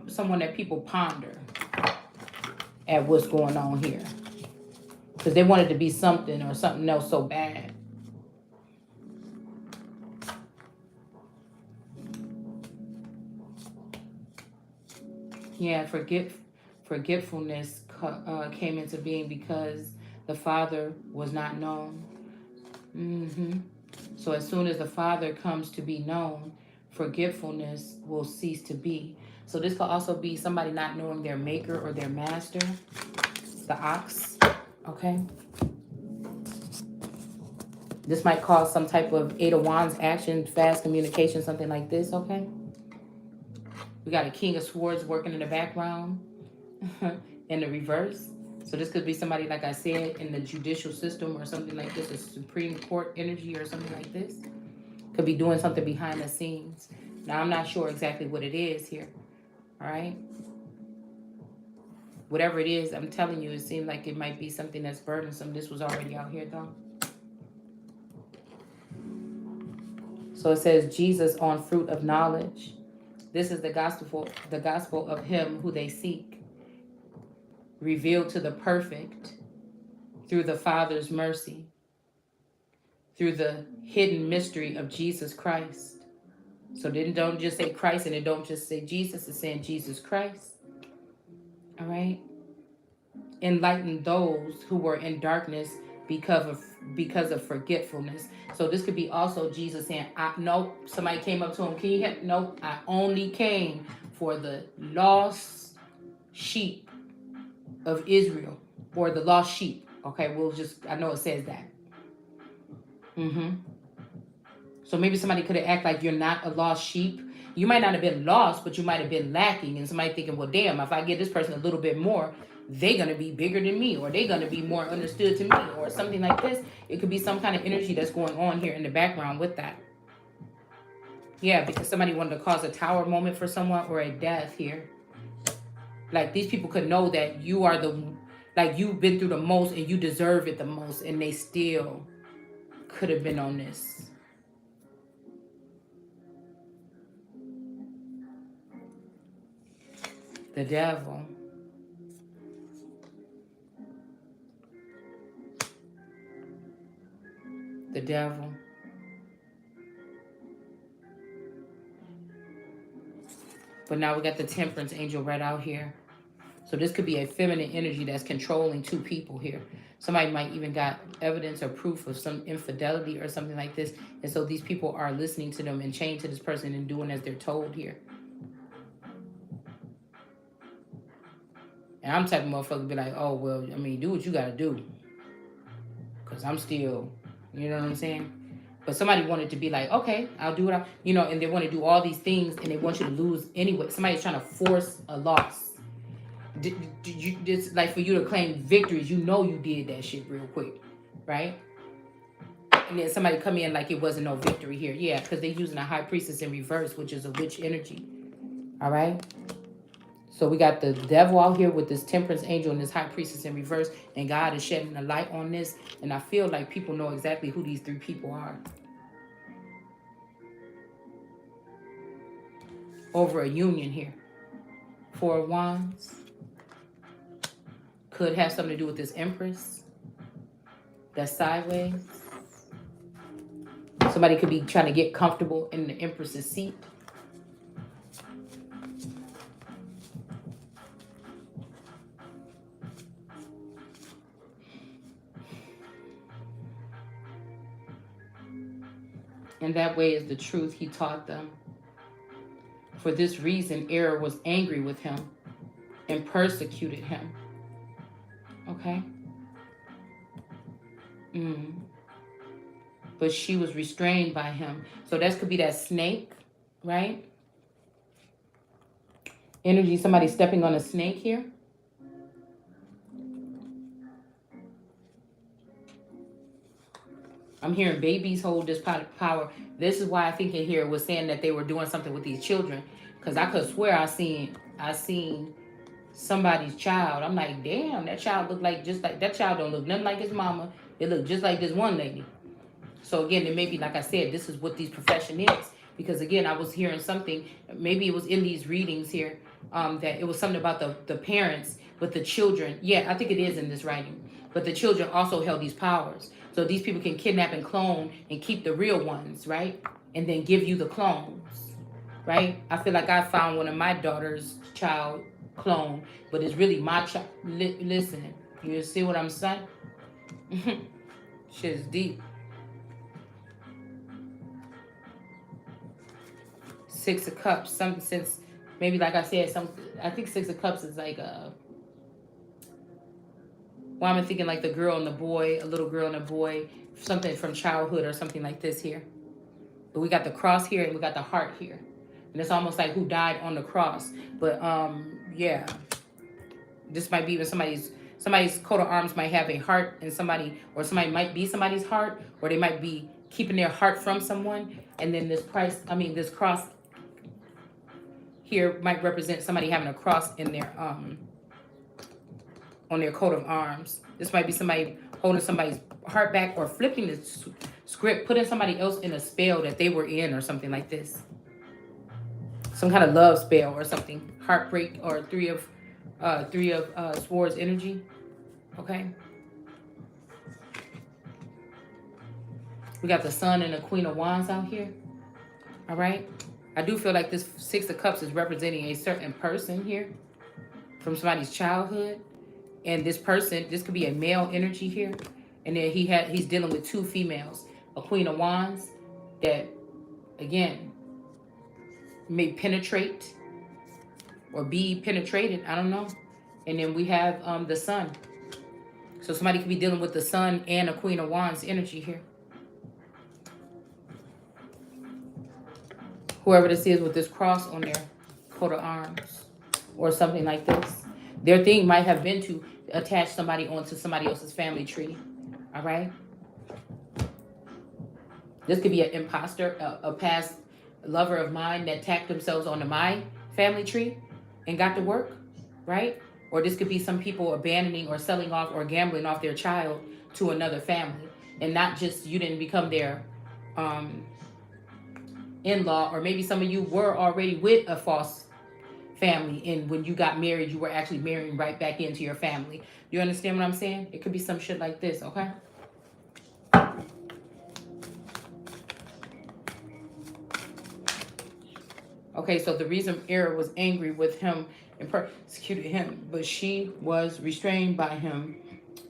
someone that people ponder at what's going on here, because they wanted to be something or something else so bad. Yeah, forgetfulness came into being because the Father was not known. So as soon as the Father comes to be known, forgetfulness will cease to be. So this could also be somebody not knowing their maker or their master, the ox, okay? This might cause some type of Eight of Wands action, fast communication, something like this, okay? We got a King of Swords working in the background in the reverse. So this could be somebody, like I said, in the judicial system or something like this, a Supreme Court energy or something like this. Could be doing something behind the scenes. Now, I'm not sure exactly what it is here, all right? Whatever it is, I'm telling you, it seems like it might be something that's burdensome. This was already out here, though. So it says, Jesus on fruit of knowledge. This is the gospel of him who they seek, revealed to the perfect through the Father's mercy, through the hidden mystery of Jesus Christ. So then don't just say Christ and it don't just say Jesus, it's saying Jesus Christ. All right? Enlighten those who were in darkness because of forgetfulness. So this could be also Jesus saying, no, somebody came up to him, can you help? No, I only came for the lost sheep of Israel, or the lost sheep. Okay, I know it says that. So maybe somebody could have acted like you're not a lost sheep. You might not have been lost, but you might have been lacking. And somebody thinking, well, damn, if I give this person a little bit more, they're going to be bigger than me, or they're going to be more understood to me, or something like this. It could be some kind of energy that's going on here in the background with that. Yeah, because somebody wanted to cause a tower moment for someone, or a death here. Like, these people could know that you are you've been through the most and you deserve it the most, and they still could have been on this. The devil. The devil. But now we got the temperance angel right out here. So this could be a feminine energy that's controlling two people here. Somebody might even got evidence or proof of some infidelity or something like this. And so these people are listening to them and chained to this person and doing as they're told here. And I'm the type of motherfucker be like, oh, well, I mean, do what you got to do. Because I'm still, you know what I'm saying? But somebody wanted to be like, okay, I'll do what and they want to do all these things and they want you to lose anyway. Somebody's trying to force a loss. It's like for you to claim victories, you did that shit real quick, right? And then somebody come in like it wasn't no victory here. Yeah, because they're using a high priestess in reverse, which is a witch energy. All right? So we got the devil out here with this temperance angel and this high priestess in reverse. And God is shedding a light on this. And I feel like people know exactly who these three people are. Over a union here. Four of Wands. Could have something to do with this Empress. That's sideways. Somebody could be trying to get comfortable in the Empress's seat. And that way is the truth he taught them. For this reason, error was angry with him and persecuted him. Okay? But she was restrained by him. So that could be that snake, right? Energy, somebody stepping on a snake here. I'm hearing babies hold this power. This is why I think in here it was saying that they were doing something with these children. Because I could swear I seen somebody's child. I'm like, damn, that child looked like that child don't look nothing like his mama. It looked just like this one lady. So again, it may be, like I said, this is what these profession is. Because again, I was hearing something, maybe it was in these readings here, that it was something about the parents with the children. Yeah, I think it is in this writing. But the children also held these powers. So these people can kidnap and clone and keep the real ones, right? And then give you the clones, right? I feel like I found one of my daughter's child clone, but it's really my child. Listen, you see what I'm saying? Shit is deep. Six of Cups, something since maybe, like I said, I think Six of Cups is like well, I'm thinking like the girl and the boy, a little girl and a boy, something from childhood or something like this here. But we got the cross here and we got the heart here. And it's almost like who died on the cross. But yeah. This might be even somebody's coat of arms might have a heart and somebody might be somebody's heart, or they might be keeping their heart from someone. And then this cross here might represent somebody having a cross in their on their coat of arms. This might be somebody holding somebody's heart back or flipping the script, putting somebody else in a spell that they were in or something like this. Some kind of love spell or something. Heartbreak or three of swords energy. Okay. We got the Sun and the Queen of Wands out here. All right. I do feel like this Six of Cups is representing a certain person here from somebody's childhood. And this person, this could be a male energy here. And then he's dealing with two females. A Queen of Wands that, again, may penetrate or be penetrated. I don't know. And then we have the Sun. So somebody could be dealing with the Sun and a Queen of Wands energy here. Whoever this is with this cross on their coat of arms or something like this. Their thing might have been to attach somebody onto somebody else's family tree. All right? This could be an imposter, a past lover of mine that tacked themselves onto my family tree and got to work, right? Or this could be some people abandoning or selling off or gambling off their child to another family. And not just you didn't become their in-law, or maybe some of you were already with a false family, and when you got married, you were actually marrying right back into your family. You understand what I'm saying? It could be some shit like this, okay? Okay, so the reason Era was angry with him and persecuted him, but she was restrained by him,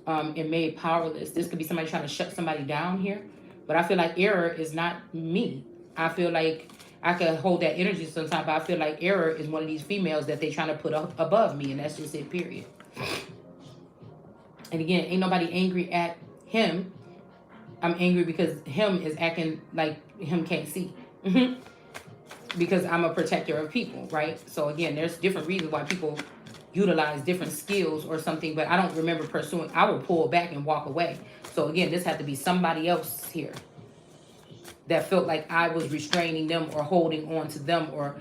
and made powerless. This could be somebody trying to shut somebody down here, but I feel like Era is not me. I feel like I could hold that energy sometimes, but I feel like Era is one of these females that they trying to put up above me, and that's just it, period. And again, ain't nobody angry at him. I'm angry because him is acting like him can't see. Because I'm a protector of people, right? So again, there's different reasons why people utilize different skills or something, but I don't remember pursuing. I will pull back and walk away. So again, this had to be somebody else here that felt like I was restraining them or holding on to them or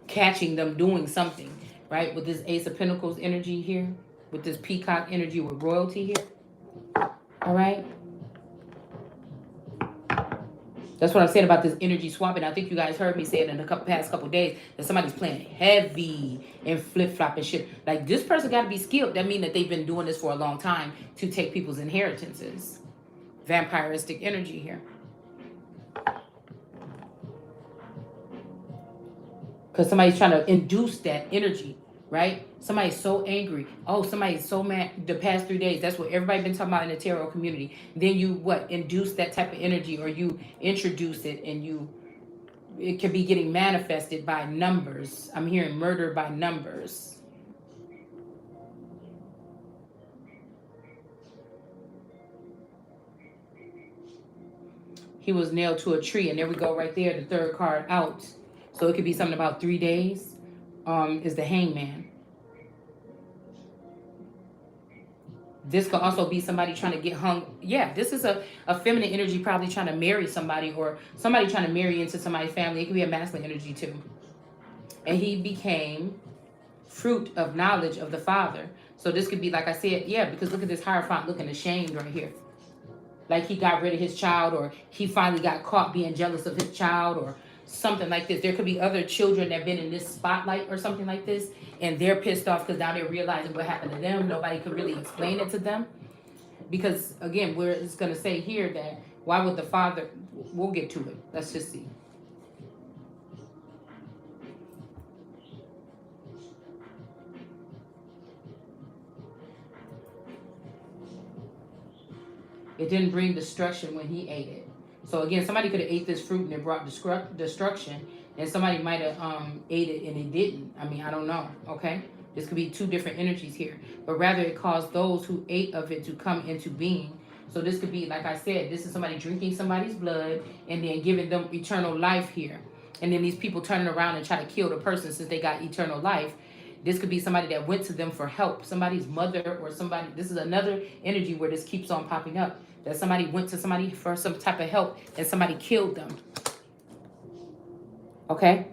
catching them doing something, right? With this Ace of Pentacles energy here, with this Peacock energy with royalty here, all right? That's what I'm saying about this energy swapping. I think you guys heard me say it in the past couple days that somebody's playing heavy and flip-flop and shit. Like, this person got to be skilled. That means that they've been doing this for a long time to take people's inheritances. Vampiristic energy here. Because somebody's trying to induce that energy, right? Somebody's so angry. Oh, somebody's so mad the past 3 days. That's what everybody been talking about in the tarot community. Then you what? Induce that type of energy, or you introduce it, and it can be getting manifested by numbers. I'm hearing murder by numbers. He was nailed to a tree, and there we go right there, the third card out. So it could be something about 3 days. Is the Hangman. This could also be somebody trying to get hung. Yeah, this is a feminine energy, probably trying to marry somebody, or somebody trying to marry into somebody's family. It could be a masculine energy too. And he became fruit of knowledge of the Father. So this could be, like I said, yeah, because look at this Hierophant looking ashamed right here. Like he got rid of his child, or he finally got caught being jealous of his child, or something like this. There could be other children that have been in this spotlight or something like this, and they're pissed off because now they're realizing what happened to them. Nobody could really explain it to them. Because again, we're just going to say here that why would the Father, we'll get to it. Let's just see. It didn't bring destruction when he ate it. So again, somebody could have ate this fruit and it brought destruction, and somebody might have ate it and it didn't. I mean, I don't know, okay? This could be two different energies here. But rather it caused those who ate of it to come into being. So this could be, like I said, this is somebody drinking somebody's blood and then giving them eternal life here. And then these people turning around and try to kill the person since they got eternal life. This could be somebody that went to them for help. Somebody's mother or somebody. This is another energy where this keeps on popping up. That somebody went to somebody for some type of help and somebody killed them. Okay?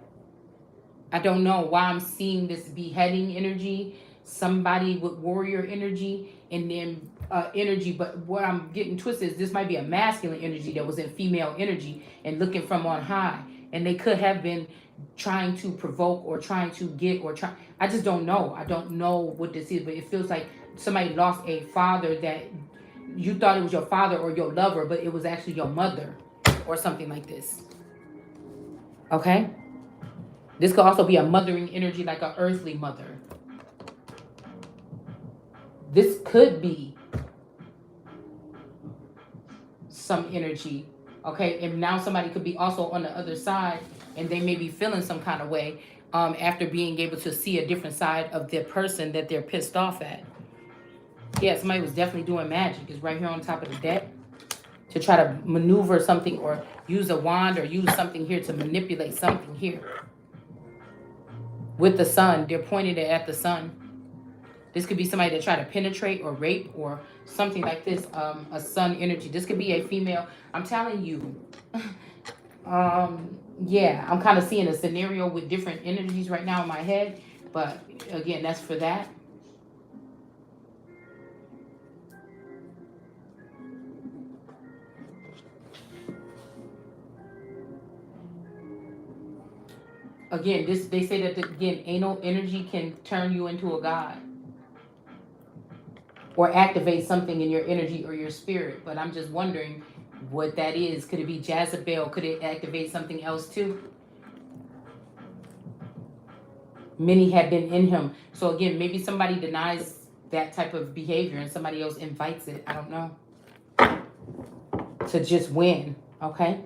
I don't know why I'm seeing this beheading energy, somebody with warrior energy, and then energy. But what I'm getting twisted is this might be a masculine energy that was in female energy and looking from on high. And they could have been trying to provoke or trying to get or try. I just don't know. I don't know what this is, but it feels like somebody lost a father that you thought it was your father or your lover, but it was actually your mother or something like this. Okay? This could also be a mothering energy, like an earthly mother. This could be some energy, okay? And now somebody could be also on the other side, and they may be feeling some kind of way after being able to see a different side of their person that they're pissed off at. Yeah, somebody was definitely doing magic. It's right here on top of the deck to try to maneuver something or use a wand or use something here to manipulate something here. With the sun, they're pointing it at the sun. This could be somebody that tried to penetrate or rape or something like this. A sun energy. This could be a female. I'm telling you. Yeah, I'm kind of seeing a scenario with different energies right now in my head. But again, that's for that. Again, they say that again, anal energy can turn you into a god or activate something in your energy or your spirit. But I'm just wondering what that is. Could it be Jezebel? Could it activate something else too? Many have been in him. So again, maybe somebody denies that type of behavior and somebody else invites it. I don't know. To just win. Okay.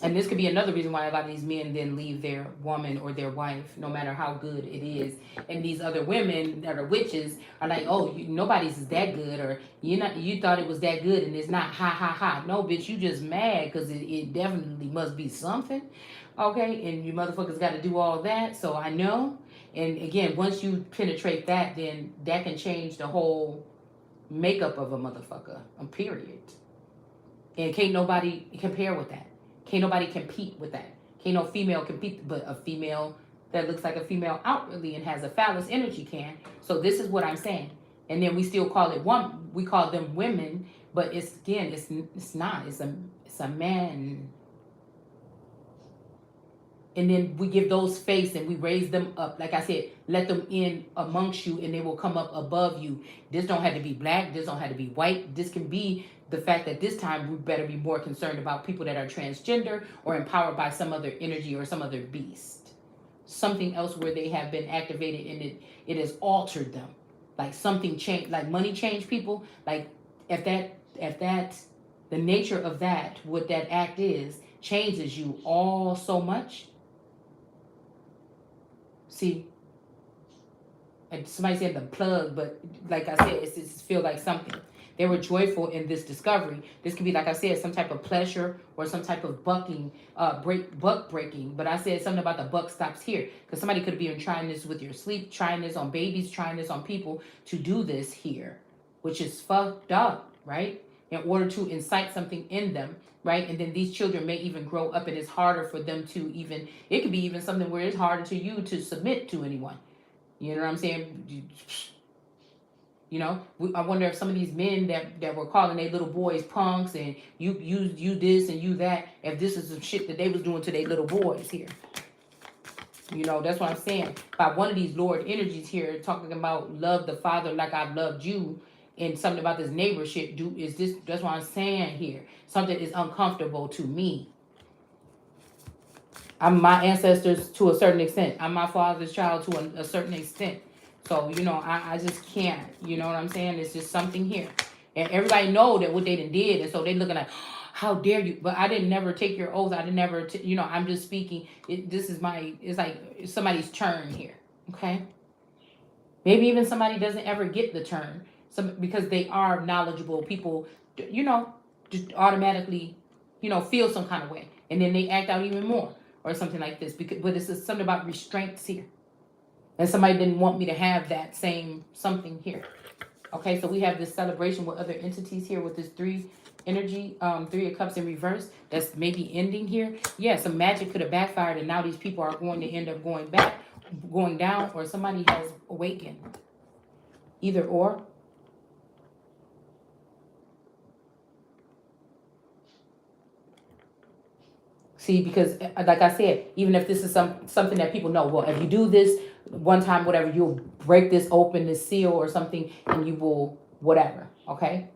And this could be another reason why a lot of these men then leave their woman or their wife, no matter how good it is. And these other women that are witches are like, oh, nobody's is that good, or you thought it was that good and it's not. Ha ha ha. No, bitch, you just mad because it definitely must be something. Okay, and you motherfuckers got to do all that. So I know. And again, once you penetrate that, then that can change the whole makeup of a motherfucker. Period. And can't nobody compare with that. Can't nobody compete with that. Can't no female compete, but a female that looks like a female outwardly and has a phallus energy can. So this is what I'm saying. And then we still call it one. We call them women, but it's again, it's not. It's a man. And then we give those face and we raise them up. Like I said, let them in amongst you and they will come up above you. This don't have to be black. This don't have to be white. This can be the fact that this time we better be more concerned about people that are transgender or empowered by some other energy or some other beast. Something else where they have been activated and it has altered them. Like something changed, like money changed people. Like if that, the nature of that, what that act is, changes you all so much. See, and somebody said the plug, but like I said, it feels like something. They were joyful in this discovery. This could be, like I said, some type of pleasure or some type of buck breaking. But I said something about the buck stops here. Because somebody could be trying this with your sleep, trying this on babies, trying this on people to do this here, which is fucked up, right? In order to incite something in them, right? And then these children may even grow up and it's harder for them to even, it could be even something where it's harder to you to submit to anyone. You know what I'm saying? You know, I wonder if some of these men that were calling their little boys punks and you this and you that, if this is some shit that they was doing to their little boys here. You know, that's what I'm saying. By one of these Lord energies here talking about love the Father like I've loved you, and something about this neighbor shit, that's what I'm saying here. Something is uncomfortable to me. I'm my ancestors to a certain extent. I'm my father's child to a certain extent. So, you know, I just can't. You know what I'm saying? It's just something here. And everybody know that what they done did. And so they looking like, how dare you? But I didn't never take your oath. I didn't never, you know, I'm just speaking. It's like somebody's turn here. Okay? Maybe even somebody doesn't ever get the turn. Because they are knowledgeable people, you know, just automatically, you know, feel some kind of way. And then they act out even more or something like this. But it's just something about restraints here. And somebody didn't want me to have that same something here. Okay, so we have this celebration with other entities here with this three energy, 3 of cups in reverse. That's maybe ending here. Yeah, some magic could have backfired and now these people are going to end up going down, or somebody has awakened. Either or. See, because like I said, even if this is something that people know, well, if you do this one time, whatever, you'll break this open, this seal or something, and you will whatever. Okay.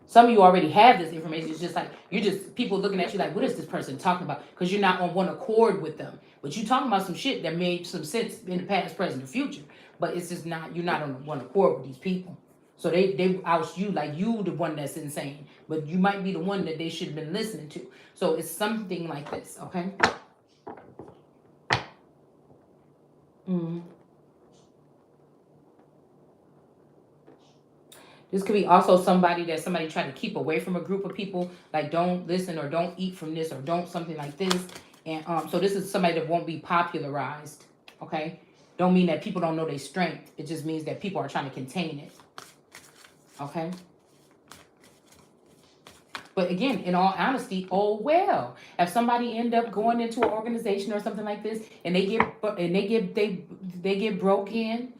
Some of you already have this information. It's just like you're just people looking at you like, what is this person talking about? Because you're not on one accord with them. But you're talking about some shit that made some sense in the past, present, and future. But it's just not, you're not on one accord with these people. So they oust you like you the one that's insane. But you might be the one that they should have been listening to. So it's something like this, okay? This could be also somebody that somebody tried to keep away from a group of people. Like don't listen or don't eat from this or don't something like this. And so this is somebody that won't be popularized, okay? Don't mean that people don't know their strength. It just means that people are trying to contain it, okay? But again, in all honesty, oh well. If somebody end up going into an organization or something like this, and they get broke in,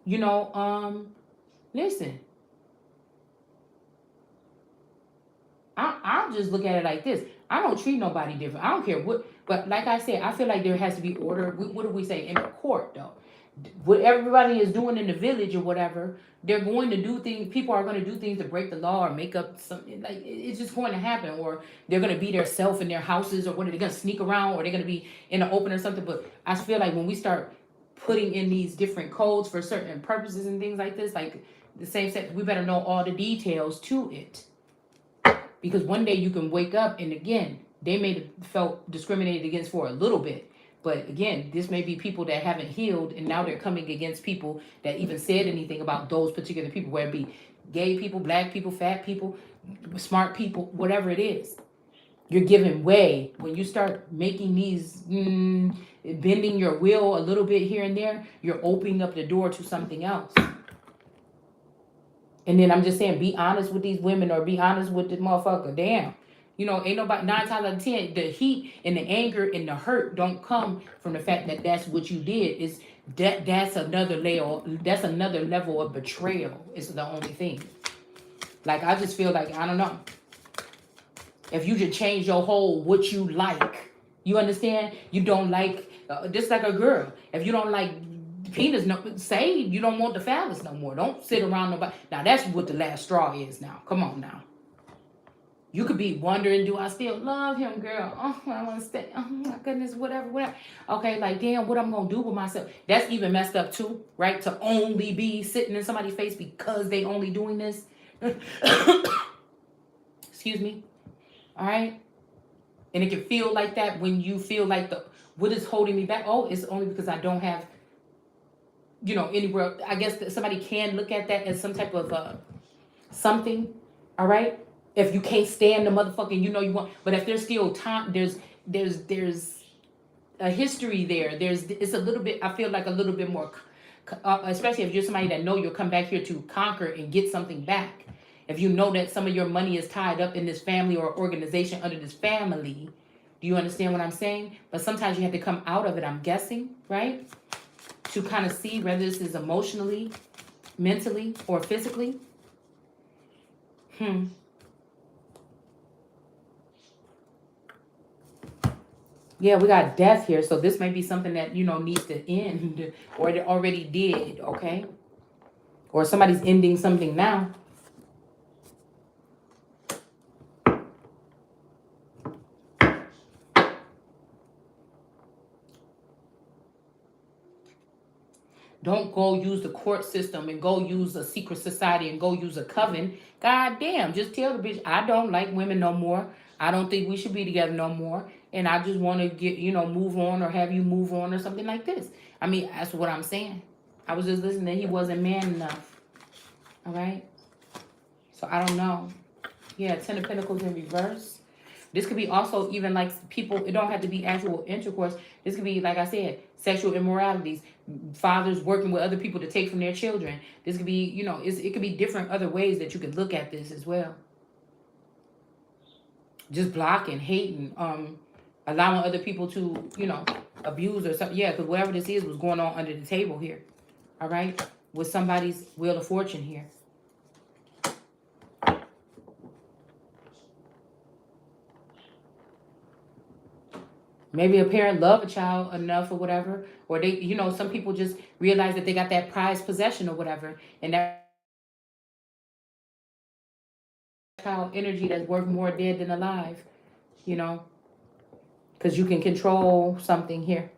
you know, listen. I'll just look at it like this. I don't treat nobody different. I don't care what. But like I said, I feel like there has to be order. What do we say in the court though? What everybody is doing in the village or whatever, they're going to do things. People are going to do things to break the law or make up something. Like it's just going to happen. Or they're going to be their self in their houses, or what are they going to sneak around, or they're going to be in the open or something. But I feel like when we start putting in these different codes for certain purposes and things like this, like the same sex, we better know all the details to it. Because one day you can wake up and again, they may have felt discriminated against for a little bit. But again, this may be people that haven't healed and now they're coming against people that even said anything about those particular people, whether it be gay people, black people, fat people, smart people, whatever it is. You're giving way when you start making these bending your will a little bit here and there. You're opening up the door to something else. And then I'm just saying, be honest with these women or be honest with this motherfucker. Damn. You know, ain't nobody, 9 times out of 10, the heat and the anger and the hurt don't come from the fact that that's what you did. It's that's another level of betrayal. It's the only thing. Like, I just feel like, I don't know. If you should change your whole what you like. You understand? You don't like, just like a girl. If you don't like penis, no, say you don't want the phallus no more. Don't sit around nobody. Now, that's what the last straw is now. Come on now. You could be wondering, do I still love him, girl? Oh, I want to stay. Oh, my goodness, whatever. Okay, like, damn, what I'm going to do with myself? That's even messed up, too, right? To only be sitting in somebody's face because they only doing this. Excuse me. All right? And it can feel like that when you feel like what is holding me back? Oh, it's only because I don't have, anywhere. I guess that somebody can look at that as some type of something. All right? If you can't stand the motherfucking, you want, but if there's still time, there's a history there. It's a little bit, I feel like a little bit more, especially if you're somebody that know you'll come back here to conquer and get something back. If you know that some of your money is tied up in this family or organization under this family, do you understand what I'm saying? But sometimes you have to come out of it, I'm guessing, right? To kind of see whether this is emotionally, mentally, or physically. Yeah, we got death here, so this may be something that, needs to end, or it already did, okay? Or somebody's ending something now. Don't go use the court system and go use a secret society and go use a coven. God damn, just tell the bitch, I don't like women no more. I don't think we should be together no more. And I just want to get, move on or have you move on or something like this. I mean, that's what I'm saying. I was just listening. He wasn't man enough. All right? So I don't know. Yeah, 10 of Pentacles in reverse. This could be also even like people, it don't have to be actual intercourse. This could be, like I said, sexual immoralities. Fathers working with other people to take from their children. This could be, it could be different other ways that you could look at this as well. Just blocking, hating, allowing other people to, abuse or something. Yeah, because whatever this is was going on under the table here. All right? With somebody's wheel of fortune here. Maybe a parent love a child enough or whatever. Or they, some people just realize that they got that prized possession or whatever. And that child energy that's worth more dead than alive. Because you can control something here.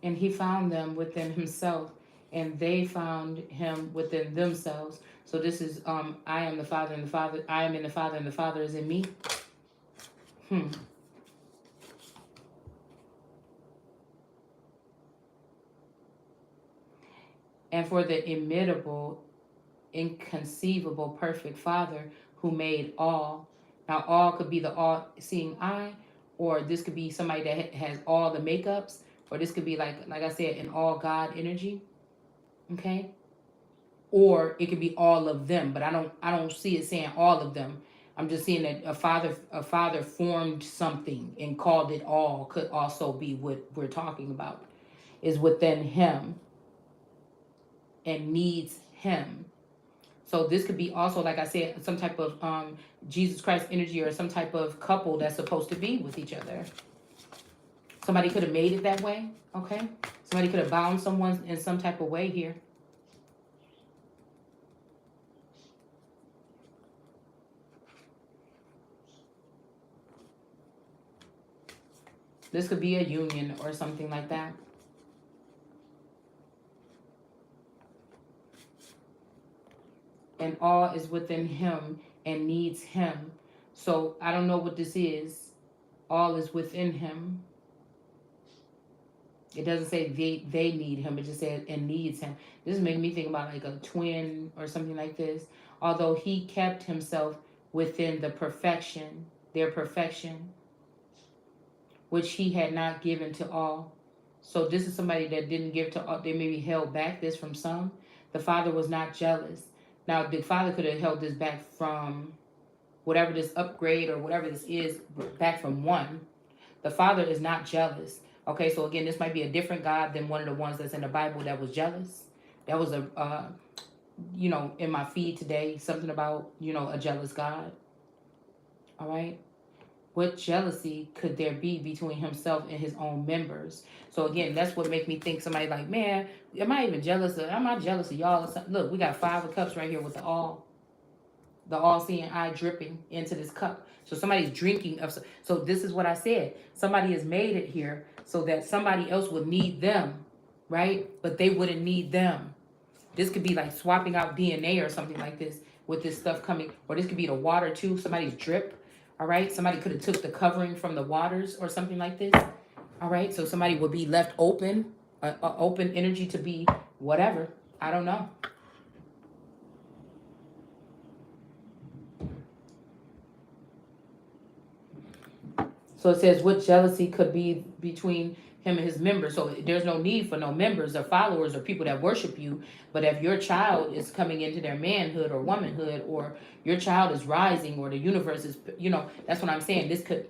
And he found them within himself, and they found him within themselves. So this is I am the Father, and the Father, I am in the Father, and the Father is in me. And for the immutable, inconceivable, perfect Father who made all. Now, all could be the all-seeing eye, or this could be somebody that has all the makeups, or this could be like I said, an all God energy. Okay? Or it could be all of them, but I don't see it saying all of them. I'm just seeing that a father formed something and called it all. Could also be what we're talking about, is within him and needs him. So this could be also, like I said, some type of Jesus Christ energy, or some type of couple that's supposed to be with each other. Somebody could have made it that way, okay? Somebody could have bound someone in some type of way here. This could be a union or something like that. And all is within him and needs him. So I don't know what this is. All is within him. It doesn't say they need him. It just said and needs him. This is making me think about like a twin or something like this. Although he kept himself within the perfection, their perfection, which he had not given to all. So this is somebody that didn't give to all. They maybe held back this from some. The Father was not jealous. Now the Father could have held this back from whatever this upgrade or whatever this is, back from one. The Father is not jealous. Okay, so again, this might be a different God than one of the ones that's in the Bible that was jealous. That was in my feed today, something about, a jealous God. All right. What jealousy could there be between himself and his own members? So again, that's what make me think somebody like, man, am I even jealous? Am I jealous of y'all? Look, we got 5 of cups right here with the all-seeing eye dripping into this cup. So somebody's drinking of. So this is what I said. Somebody has made it here so that somebody else would need them, right? But they wouldn't need them. This could be like swapping out DNA or something like this with this stuff coming. Or this could be the water too. Somebody's drip. All right. Somebody could have took the covering from the waters or something like this. All right. So somebody would be left open, open energy to be whatever. I don't know. So it says what jealousy could be between him and his members. So there's no need for no members or followers or people that worship you. But if your child is coming into their manhood or womanhood, or your child is rising, or the universe is, that's what I'm saying. This could,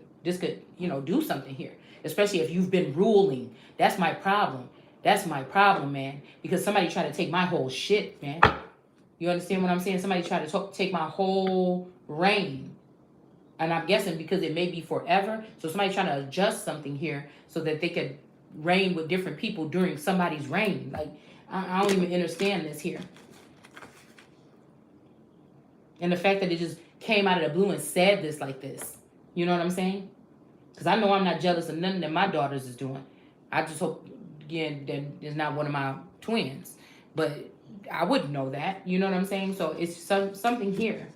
do something here. Especially if you've been ruling. That's my problem. That's my problem, man. Because somebody tried to take my whole shit, man. You understand what I'm saying? Somebody tried to take my whole reign. And I'm guessing because it may be forever. So somebody trying to adjust something here so that they could reign with different people during somebody's reign. Like, I don't even understand this here. And the fact that it just came out of the blue and said this like this. You know what I'm saying? Because I know I'm not jealous of nothing that my daughters is doing. I just hope, again, that it's not one of my twins. But I wouldn't know that. You know what I'm saying? So it's something here.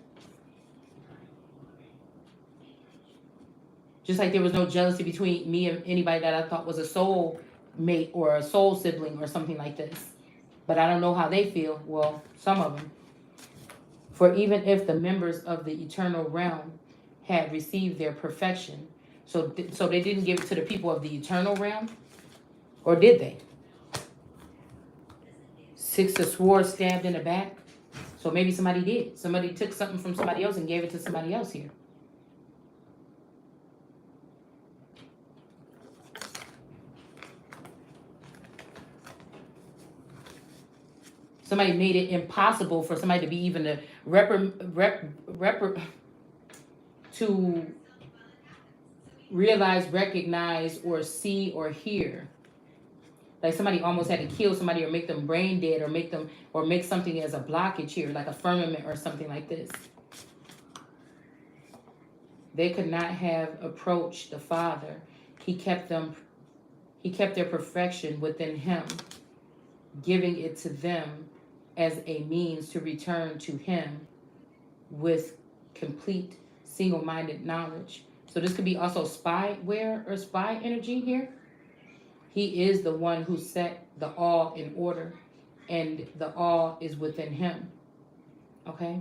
Just like there was no jealousy between me and anybody that I thought was a soul mate or a soul sibling or something like this. But I don't know how they feel. Well, some of them. For even if the members of the eternal realm had received their perfection, so they didn't give it to the people of the eternal realm? Or did they? 6 of swords stabbed in the back. So maybe somebody did. Somebody took something from somebody else and gave it to somebody else here. Somebody made it impossible for somebody to be even to realize, recognize, or see or hear. Like somebody almost had to kill somebody or make them brain dead or make something as a blockage here, like a firmament or something like this. They could not have approached the Father. He kept their perfection within him, giving it to them as a means to return to him with complete single-minded knowledge. So this could be also spyware or spy energy here. He is the one who set the all in order, and the all is within him. Okay?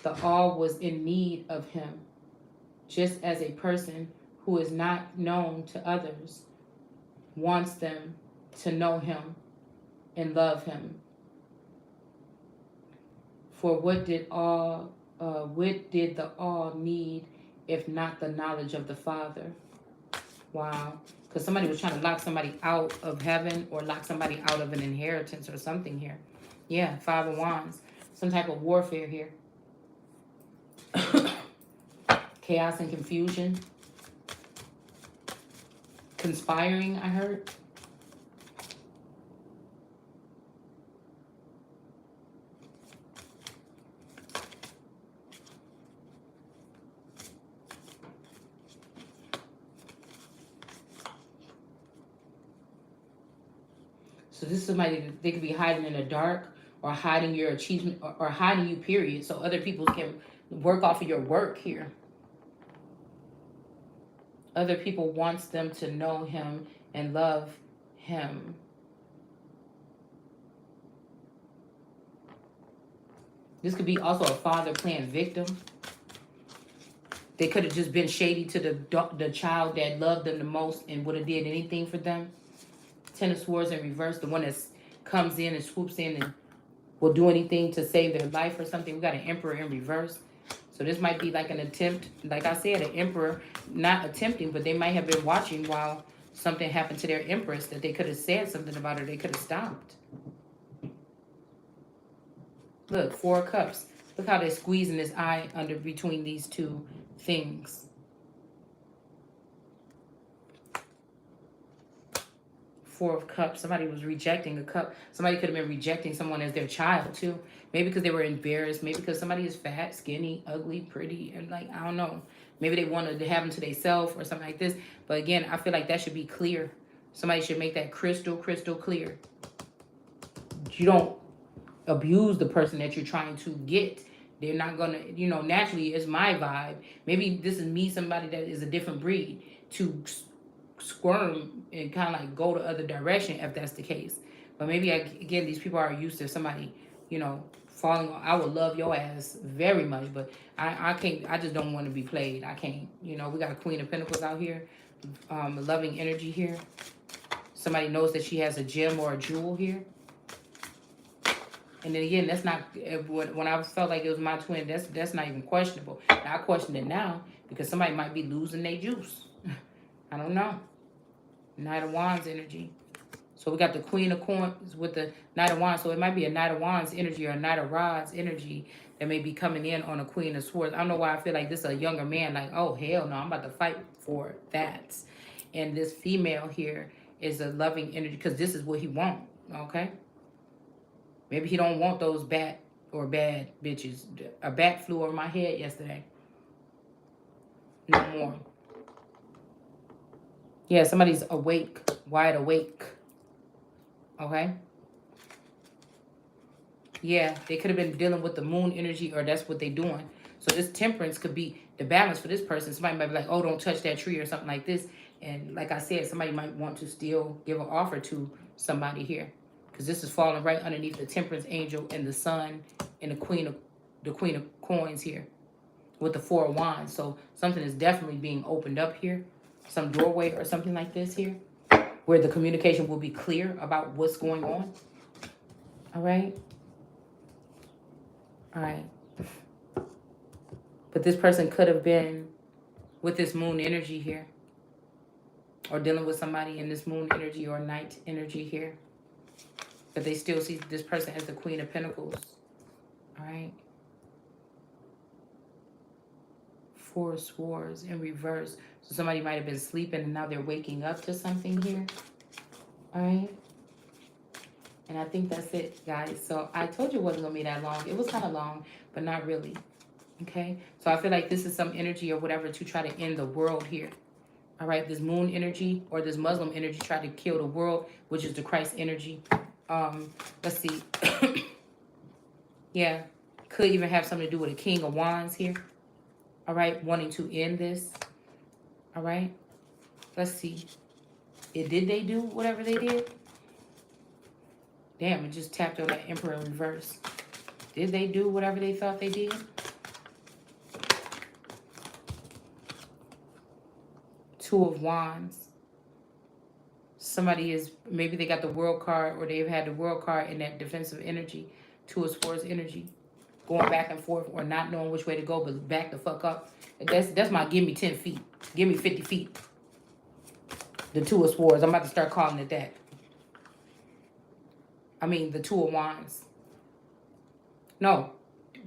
The all was in need of him, just as a person who is not known to others wants them to know him and love him. For what did the all need if not the knowledge of the Father? Wow. Because somebody was trying to lock somebody out of heaven or lock somebody out of an inheritance or something here. Yeah, 5 of Wands. Some type of warfare here. Chaos and confusion. Conspiring, I heard. So this is somebody that they could be hiding in the dark, or hiding your achievement, or hiding you, period, so other people can work off of your work here. Other people wants them to know him and love him. This could be also a father playing victim. They could have just been shady to the child that loved them the most and would have did anything for them. Ten of Swords in reverse, the one that comes in and swoops in and will do anything to save their life or something. We got an Emperor in reverse. So this might be like an attempt, like I said, an Emperor, not attempting, but they might have been watching while something happened to their Empress that they could have said something about, or they could have stopped. Look, Four of Cups. Look how they're squeezing this eye under between these two things. Four of Cups. Somebody was rejecting a cup. Somebody could have been rejecting someone as their child too. Maybe because they were embarrassed. Maybe because somebody is fat, skinny, ugly, pretty, and like, I don't know. Maybe they wanted to have them to themselves or something like this. But again, I feel like that should be clear. Somebody should make that crystal clear. You don't abuse the person that you're trying to get. They're not gonna, naturally, it's my vibe. Maybe this is me, somebody that is a different breed, to squirm and kind of like go the other direction if that's the case. But maybe, again, these people are used to somebody, falling. I would love your ass very much, but I can't. I just don't want to be played. I can't. We got a Queen of Pentacles out here, loving energy here. Somebody knows that she has a gem or a jewel here. And then again, that's not, when I felt like it was my twin, that's not even questionable. I question it now because somebody might be losing their juice. I don't know. Knight of Wands energy. So we got the Queen of Coins with the Knight of Wands. So it might be a Knight of Wands energy or a Knight of Rods energy that may be coming in on a Queen of Swords. I don't know why I feel like this is a younger man, like, oh, hell no, I'm about to fight for that. And this female here is a loving energy because this is what he wants, okay? Maybe he don't want those bad bitches. A bat flew over my head yesterday. No more. Yeah, somebody's awake, wide awake. Okay? Yeah, they could have been dealing with the moon energy, or that's what they're doing. So this temperance could be the balance for this person. Somebody might be like, oh, don't touch that tree or something like this. And like I said, somebody might want to still give an offer to somebody here. Because this is falling right underneath the temperance angel and the sun and the queen of coins here with the Four of Wands. So something is definitely being opened up here. Some doorway or something like this here, where the communication will be clear about what's going on. All right. All right. But this person could have been with this moon energy here, or dealing with somebody in this moon energy or night energy here. But they still see this person as the Queen of Pentacles. All right. Four of Swords in reverse. So somebody might have been sleeping and now they're waking up to something here. All right. And I think that's it, guys. So I told you it wasn't going to be that long. It was kind of long, but not really. Okay. So I feel like this is some energy or whatever to try to end the world here. All right. This moon energy or this Muslim energy tried to kill the world, which is the Christ energy. Let's see. Yeah. Could even have something to do with a King of Wands here. All right. Wanting to end this. All right. Let's see. Did they do whatever they did? Damn, it just tapped on that Emperor in reverse. Did they do whatever they thought they did? Two of Wands. Somebody is, maybe they got the World card or they've had the World card in that defensive energy. Two of Swords energy. Going back and forth or not knowing which way to go, but back the fuck up. That's my give me 10 feet. Give me 50 feet. The Two of Swords. I'm about to start calling it that. I mean, the Two of Wands. No.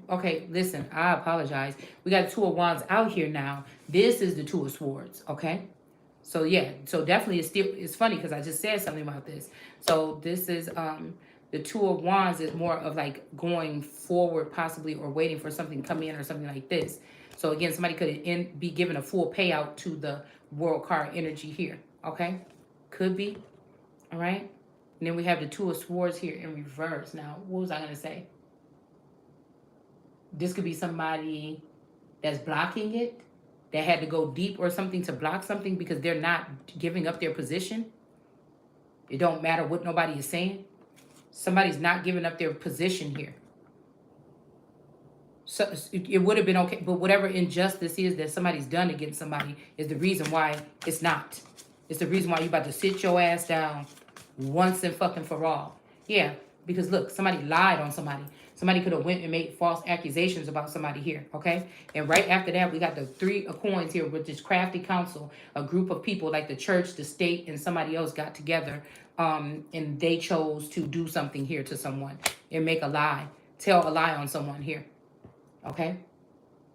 Okay, listen, I apologize. We got Two of Wands out here now. This is the Two of Swords, okay? So, yeah. So, definitely it's funny because I just said something about this. So, this is the Two of Wands is more of like going forward possibly or waiting for something to come in or something like this. So, again, somebody could be given a full payout to the World card energy here, okay? Could be, all right? And then we have the Two of Swords here in reverse. Now, what was I going to say? This could be somebody that's blocking it, that had to go deep or something to block something because they're not giving up their position. It don't matter what nobody is saying. Somebody's not giving up their position here. So it would have been okay, but whatever injustice is that somebody's done against somebody is the reason why it's not. It's the reason why you about to sit your ass down once and fucking for all. Yeah, because look, somebody lied on somebody. Somebody could have went and made false accusations about somebody here, okay? And right after that, we got the Three of Coins here with this crafty council, a group of people like the church, the state, and somebody else got together, and they chose to do something here to someone and make a lie, tell a lie on someone here, okay?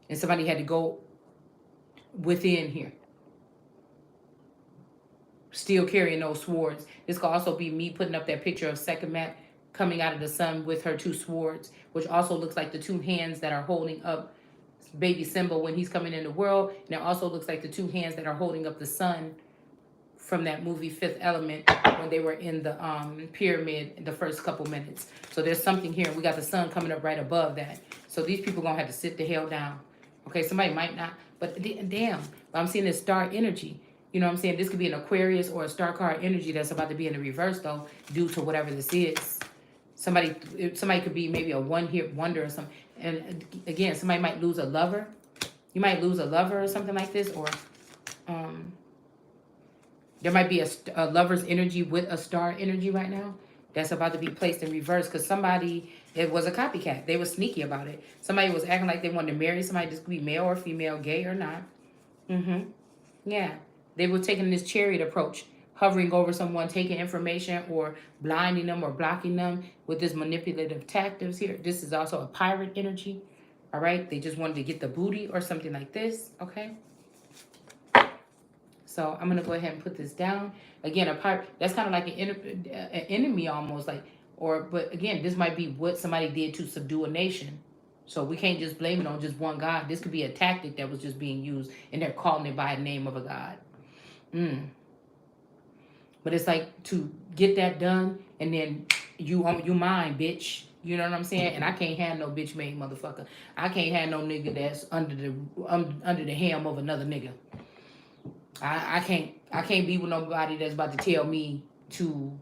And somebody had to go within here, still carrying those swords. This could also be me putting up that picture of Sekhmet coming out of the sun with her two swords, which also looks like the two hands that are holding up baby Simba when he's coming in the world. And it also looks like the two hands that are holding up the sun from that movie Fifth Element when they were in the pyramid in the first couple minutes. So there's something here. We got the sun coming up right above that. So these people going to have to sit the hell down. Okay, somebody might not, but damn. But I'm seeing this star energy. You know what I'm saying? This could be an Aquarius or a star card energy that's about to be in the reverse, though, due to whatever this is. Somebody could be maybe a one-hit wonder or something. And again, somebody might lose a lover. You might lose a lover or something like this. Or there might be a lover's energy with a star energy right now that's about to be placed in reverse because somebody, it was a copycat. They were sneaky about it. Somebody was acting like they wanted to marry somebody. This could be male or female, gay or not. Yeah. They were taking this chariot approach, hovering over someone, taking information or blinding them or blocking them with this manipulative tactics here. This is also a pirate energy, all right? They just wanted to get the booty or something like this, okay? So I'm going to go ahead and put this down. Again, a pirate, that's kind of like an enemy almost, like, but again, this might be what somebody did to subdue a nation. So we can't just blame it on just one god. This could be a tactic that was just being used, and they're calling it by a name of a god. But it's like to get that done, and then you mine, bitch. You know what I'm saying? And I can't have no bitch made motherfucker. I can't have no nigga that's under the hem of another nigga. I can't be with nobody that's about to tell me to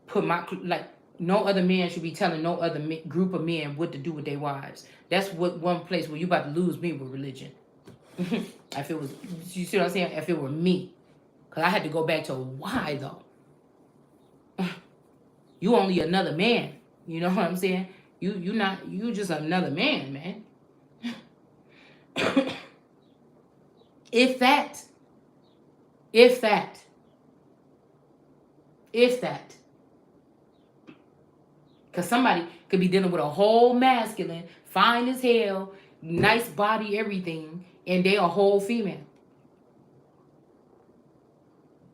put my, like, no other man should be telling no other group of men what to do with their wives. That's what one place where you about to lose me with religion. If it was, you see what I'm saying? If it were me, because I had to go back to why though. You only another man. You know what I'm saying? You just another man, man. If that. Because somebody could be dealing with a whole masculine, fine as hell, nice body, everything, and they a whole female.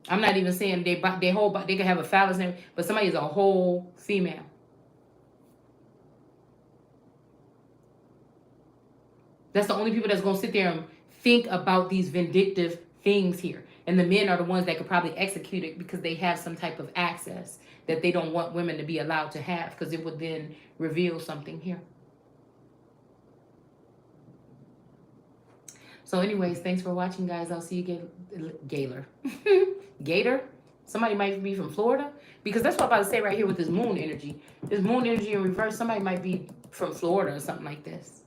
I'm not even saying they whole body, they could have a phallus, but somebody is a whole female. That's the only people that's going to sit there and think about these vindictive things here. And the men are the ones that could probably execute it because they have some type of access that they don't want women to be allowed to have, because it would then reveal something here. So anyways, thanks for watching, guys. I'll see you Gator. Somebody might be from Florida, because that's what I'm about to say right here with this moon energy. This moon energy in reverse, somebody might be from Florida or something like this.